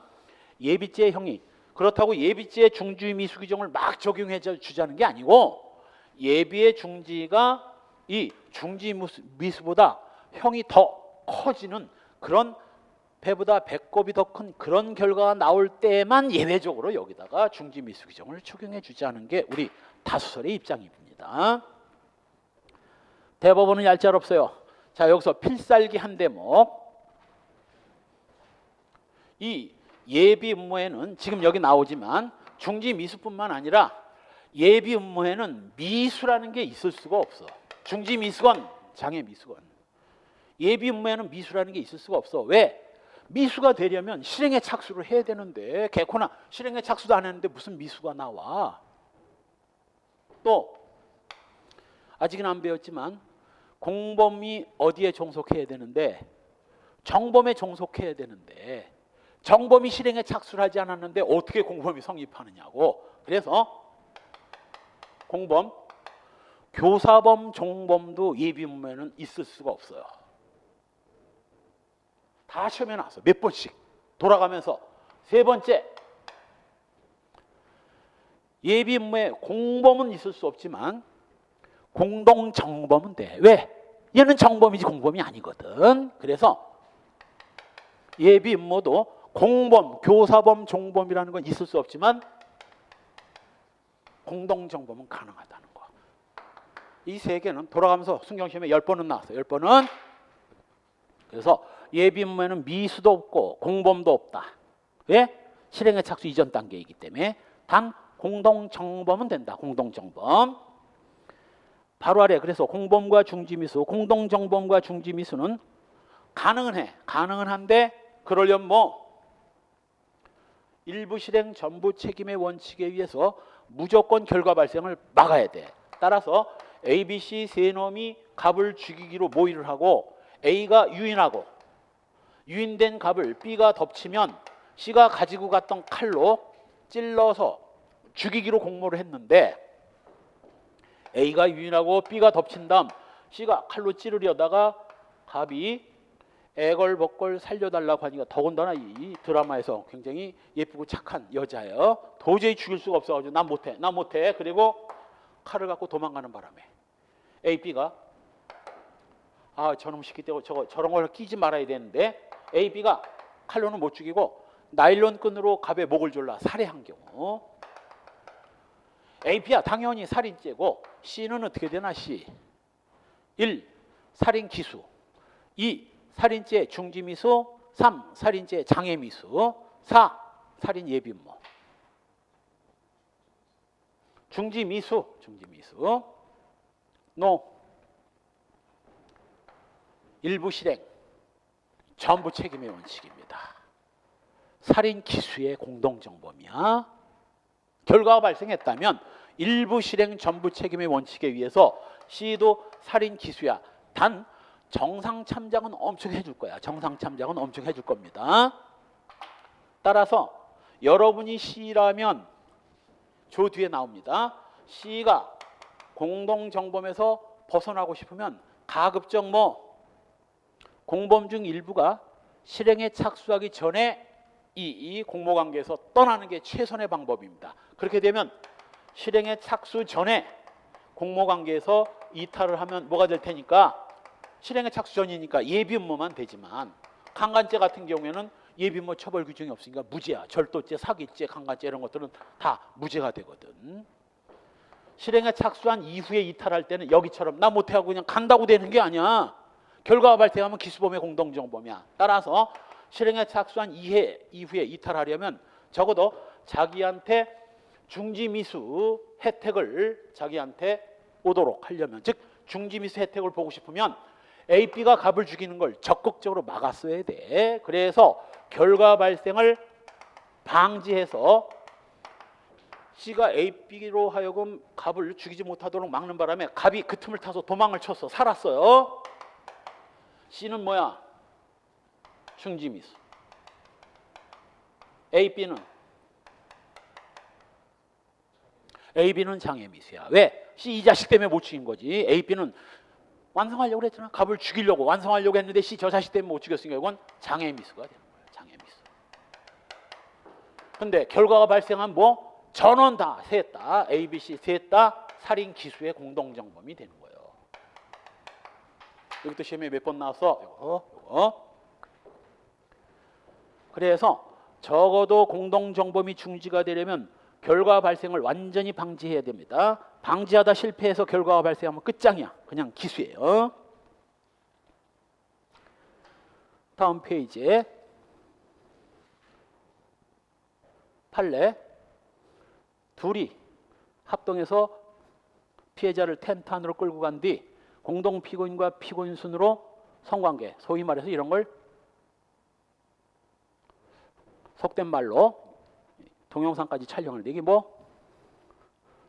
[SPEAKER 1] 예비죄의 형이 그렇다고 예비죄의 중지미수 규정을 막 적용해 주자는 게 아니고 예비의 중지가 이 중지미수보다 형이 더 커지는 그런 배보다 배꼽이 더 큰 그런 결과가 나올 때만 예외적으로 여기다가 중지미수 규정을 적용해 주자는 게 우리 다수설의 입장입니다. 대법원은 얄짤없어요. 자, 여기서 필살기 한 대목. 이 예비 음모에는 지금 여기 나오지만 중지미수뿐만 아니라 예비 음모에는 미수라는 게 있을 수가 없어. 중지미수건 장애미수건. 예비 음모에는 미수라는 게 있을 수가 없어. 왜? 미수가 되려면 실행에 착수를 해야 되는데 개코나 실행에 착수도 안 했는데 무슨 미수가 나와. 또 아직은 안 배웠지만 공범이 어디에 종속해야 되는데 정범에 종속해야 되는데 정범이 실행에 착수를 하지 않았는데 어떻게 공범이 성립하느냐고. 그래서 공범, 교사범, 종범도 예비음모에는 있을 수가 없어요. 다 시험에 나왔어. 몇 번씩 돌아가면서. 세 번째, 예비음모에 공범은 있을 수 없지만 공동정범은 돼. 왜? 얘는 정범이지 공범이 아니거든. 그래서 예비음모도 공범, 교사범, 종범이라는 건 있을 수 없지만 공동정범은 가능하다는 거. 이 세 개는 돌아가면서 순경시험에 10번은 나왔어요. 10번은. 그래서 예비음모에는 미수도 없고 공범도 없다. 왜? 실행의 착수 이전 단계이기 때문에 단 공동정범은 된다. 공동정범. 바로 아래 그래서 공범과 중지미수, 공동정범과 중지미수는 가능은 해. 가능은 한데 그러려면 뭐 일부 실행 전부 책임의 원칙에 의해서 무조건 결과 발생을 막아야 돼. 따라서 A, B, C 세 놈이 갑을 죽이기로 모의를 하고 A가 유인하고 유인된 갑을 B가 덮치면 C가 가지고 갔던 칼로 찔러서 죽이기로 공모를 했는데 A가 유인하고 B가 덮친 다음 C가 칼로 찌르려다가 갑이 애걸복걸 살려달라고 하니까 더군다나 이 드라마에서 굉장히 예쁘고 착한 여자예요. 도저히 죽일 수가 없어가지고 난 못해. 그리고 칼을 갖고 도망가는 바람에 A, B가 저놈 시키 때문에 저런 걸 끼지 말아야 되는데 A, B가 칼로는 못 죽이고 나일론 끈으로 갑의 목을 졸라 살해한 경우 A, B야 당연히 살인죄고 C는 어떻게 되나 C 1. 살인 기수 2. 살인죄 중지미수 3. 살인죄 장애미수 4. 살인 예비음모 중지미수 노 일부 실행 전부 책임의 원칙입니다. 살인 기수의 공동정범이야. 결과가 발생했다면 일부 실행 전부 책임의 원칙에 의해서 C도 살인 기수야. 단 정상 참작은 엄청 해줄 거야. 정상 참작은 엄청 해줄 겁니다. 따라서 여러분이 C라면 저 뒤에 나옵니다. C가 공동정범에서 벗어나고 싶으면 가급적 공범 중 일부가 실행에 착수하기 전에 이 공모관계에서 떠나는 게 최선의 방법입니다. 그렇게 되면 실행에 착수 전에 공모관계에서 이탈을 하면 뭐가 될 테니까 실행에 착수 전이니까 예비음모만 되지만 강간죄 같은 경우에는 예비음모 처벌 규정이 없으니까 무죄야. 절도죄, 사기죄, 강간죄 이런 것들은 다 무죄가 되거든. 실행에 착수한 이후에 이탈할 때는 여기처럼 나 못해 하고 그냥 간다고 되는 게 아니야. 결과가 발생하면 기수범의 공동정범이야. 따라서 실행에 착수한 이후에 이탈하려면 적어도 자기한테 중지미수 혜택을 자기한테 오도록 하려면, 즉 중지미수 혜택을 보고 싶으면 A, B가 값을 죽이는 걸 적극적으로 막았어야 돼. 그래서 결과 발생을 방지해서 C가 A, B로 하여금 값을 죽이지 못하도록 막는 바람에 값이 그 틈을 타서 도망을 쳤어. 살았어요. C는 뭐야? 중지미수. A, B는 장애미수야. 왜? C 이 자식 때문에 못 죽인 거지. A, B는 완성하려고 그랬잖아. 값을 죽이려고 완성하려고 했는데 C 저 자식 때문에 못 죽였으니까 이건 장애미수가 되는 거예요. 장애미수. 근데 결과가 발생한 뭐? 전원 다, 셋 다, A, B, C 셋 다 살인 기수의 공동정범이 되는 거예요. 이것도 시험에 몇 번 나왔어? 이거. 그래서 적어도 공동정범이 중지가 되려면 결과 발생을 완전히 방지해야 됩니다. 방지하다 실패해서 결과가 발생하면 끝장이야. 그냥 기수예요. 다음 페이지에 판례. 둘이 합동해서 피해자를 텐트 안으로 끌고 간 뒤 공동 피고인과 피고인 순으로 성관계, 소위 말해서 이런 걸 속된 말로 동영상까지 촬영을 해. 이게 뭐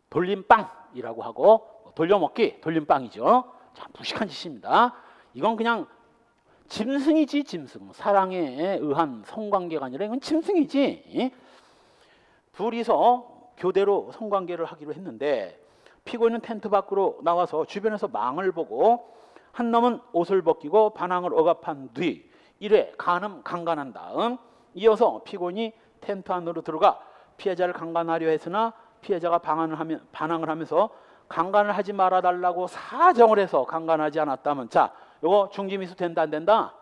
[SPEAKER 1] 돌림빵이라고 하고 돌려먹기, 돌림빵이죠. 참 무식한 짓입니다. 이건 그냥 짐승이지, 짐승. 사랑에 의한 성관계가 아니라 이건 짐승이지. 둘이서 교대로 성관계를 하기로 했는데 피고인은 텐트 밖으로 나와서 주변에서 망을 보고 한 놈은 옷을 벗기고 반항을 억압한 뒤 1회 간음 강간한 다음 이어서 피고인이 텐트 안으로 들어가 피해자를 강간하려 했으나 피해자가 반항을 하면서 강간을 하지 말아달라고 사정을 해서 강간하지 않았다면, 자, 이거 중지미수 된다 안 된다?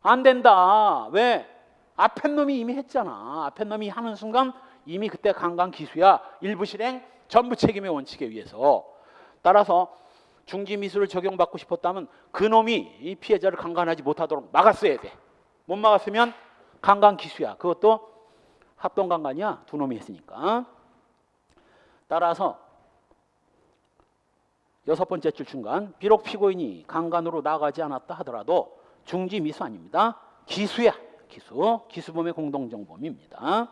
[SPEAKER 1] 안 된다. 왜? 앞에 놈이 이미 했잖아. 앞에 놈이 하는 순간 이미 그때 강간 기수야. 일부 실행 전부 책임의 원칙에 의해서. 따라서 중지미수를 적용받고 싶었다면 그 놈이 이 피해자를 강간하지 못하도록 막았어야 돼. 못 막았으면 강간 기수야. 그것도 합동강간이야. 두 놈이 했으니까. 따라서 여섯 번째 줄 중간, 비록 피고인이 강간으로 나가지 않았다 하더라도 중지미수 아닙니다. 기수야. 기수범의 공동정범입니다.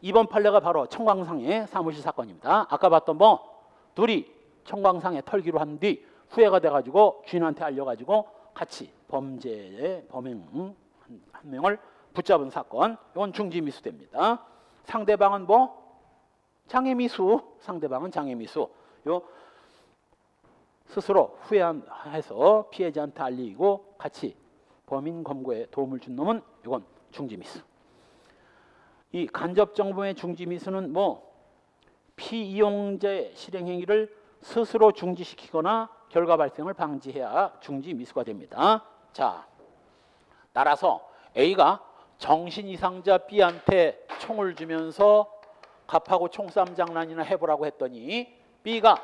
[SPEAKER 1] 이번 판례가 바로 청광상의 사무실 사건입니다. 아까 봤던 뭐 둘이 청광상에 털기로 한 뒤 후회가 돼가지고 주인한테 알려가지고 같이 범죄의 범행 한 명을 붙잡은 사건. 이건 중지미수 됩니다. 상대방은 뭐 장애미수. 상대방은 장애미수. 요 스스로 후회해서 피해자한테 알리고 같이 범인 검거에 도움을 준 놈은 이건 중지미수. 이 간접정범의 중지미수는 뭐 피이용자의 실행행위를 스스로 중지시키거나 결과 발생을 방지해야 중지미수가 됩니다. 자, 따라서 A가 정신이상자 B한테 총을 주면서 갑하고 총싸움 장난이나 해보라고 했더니 B가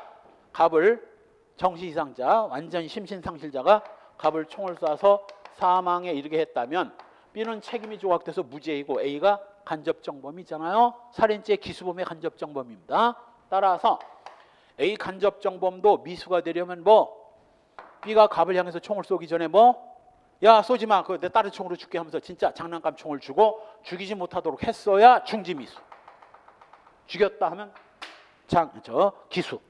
[SPEAKER 1] 갑을, 정신이상자 완전 심신상실자가 갑을 총을 쏴서 사망에 이르게 했다면 B는 책임이 조각돼서 무죄이고 A가 간접정범이잖아요. 살인죄 기수범의 간접정범입니다. 따라서 A 간접정범도 미수가 되려면 뭐 B가 갑을 향해서 총을 쏘기 전에 뭐 야 쏘지 마. 그 내 다른 총으로 죽게 하면서 진짜 장난감 총을 주고 죽이지 못하도록 했어야 중지미수. 죽였다 하면 기수.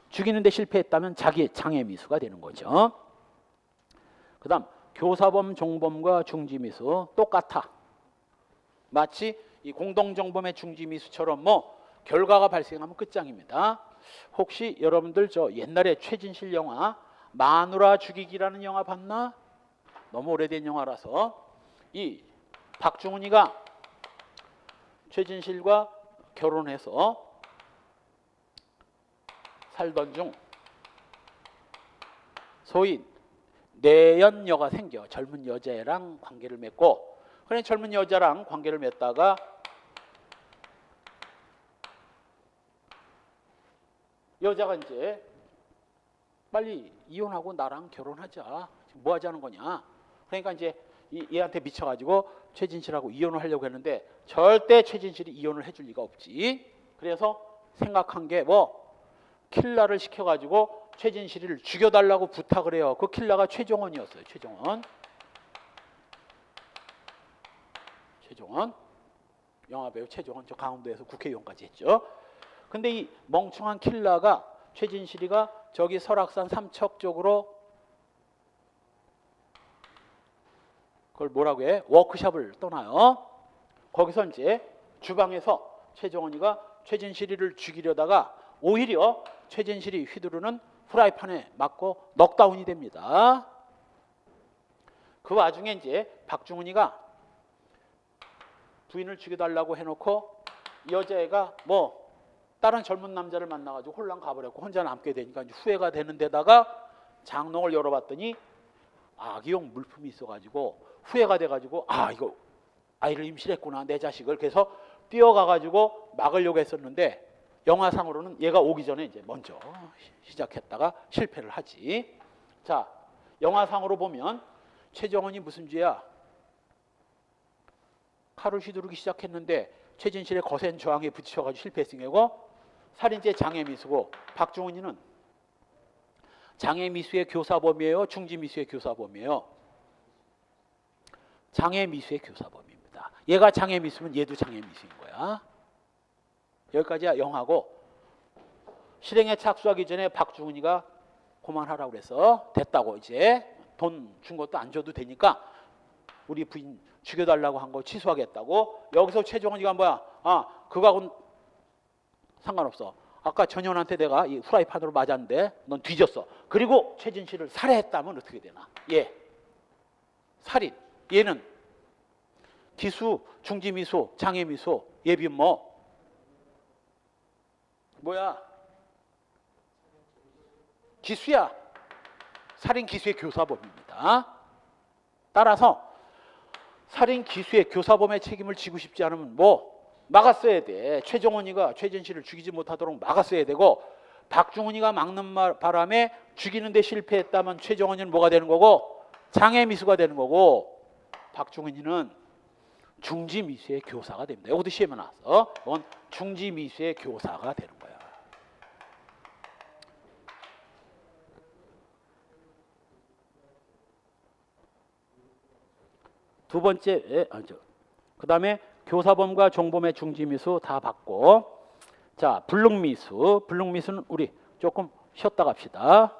[SPEAKER 1] 죽이는데 실패했다면 자기의 장애미수가 되는 거죠. 그 다음 교사범, 종범과 중지미수 똑같아. 마치 이 공동정범의 중지미수처럼 뭐 결과가 발생하면 끝장입니다. 혹시 여러분들 저 옛날에 최진실 영화 마누라 죽이기라는 영화 봤나? 너무 오래된 영화라서. 이 박중훈이가 최진실과 결혼해서 살던 중 소위 내연녀가 생겨. 젊은 여자애랑 관계를 맺고, 그래 젊은 여자랑 관계를 맺다가 여자가 이제 빨리 이혼하고 나랑 결혼하자. 뭐 하자는 거냐. 그러니까 이제 얘한테 미쳐가지고 최진실하고 이혼을 하려고 했는데 절대 최진실이 이혼을 해줄 리가 없지. 그래서 생각한 게 뭐 킬라를 시켜가지고 최진실이를 죽여달라고 부탁을 해요. 그 킬라가 최종원이었어요. 최종원 영화배우 최종원, 저 강원도에서 국회의원까지 했죠. 근데 이 멍청한 킬라가 최진실이가 저기 설악산 삼척 쪽으로 그걸 뭐라고 해? 워크숍을 떠나요. 거기서 이제 주방에서 최종원이가 최진실이를 죽이려다가 오히려 최진실이 휘두르는 프라이팬에 맞고 넉다운이 됩니다. 그 와중에 이제 박중훈이가 부인을 죽여달라고 해놓고 여자애가 뭐 다른 젊은 남자를 만나가지고 홀랑 가버렸고 혼자 남게 되니까 이제 후회가 되는 데다가 장롱을 열어봤더니 아기용 물품이 있어가지고 후회가 돼가지고 아 이거 아이를 임신했구나 내 자식을. 그래서 뛰어가가지고 막으려고 했었는데 영화상으로는 얘가 오기 전에 이제 먼저 시작했다가 실패를 하지. 자, 영화상으로 보면 최정원이 무슨 죄야? 칼을 휘두르기 시작했는데 최진실의 거센 저항에 부딪혀가지고 실패했으니까 살인죄 장애미수고 박중훈이는 장애미수의 교사범이에요? 중지미수의 교사범이에요? 장애미수의 교사범입니다. 얘가 장애미수면 얘도 장애미수인 거야. 여기까지야 영하고 실행에 착수하기 전에 박중훈이가 그만하라고 그래서 됐다고 이제 돈 준 것도 안 줘도 되니까 우리 부인 죽여달라고 한 거 취소하겠다고. 여기서 최종원이가 뭐야? 아 그거하고는 상관없어. 아까 전현한테 내가 이 후라이팬으로 맞았는데 넌 뒤졌어. 그리고 최진실을 살해했다면 어떻게 되나? 예, 살인. 얘는 기수, 중지미수, 장애미수, 예비 뭐야? 기수야. 살인 기수의 교사범입니다. 따라서 살인 기수의 교사범의 책임을 지고 싶지 않으면 뭐 막았어야 돼. 최종원이가 최진실을 죽이지 못하도록 막았어야 되고 박중훈이가 막는 바람에 죽이는데 실패했다면 최종원이는 뭐가 되는 거고? 장애미수가 되는 거고 박중훈이는 중지미수의 교사가 됩니다. 여기도 시험에 나왔어. 이건 중지미수의 교사가 되는 거야. 두 번째, 그 다음에 교사범과 종범의 중지미수 다 받고, 자 불능미수, 불능미수는 우리 조금 쉬었다 갑시다.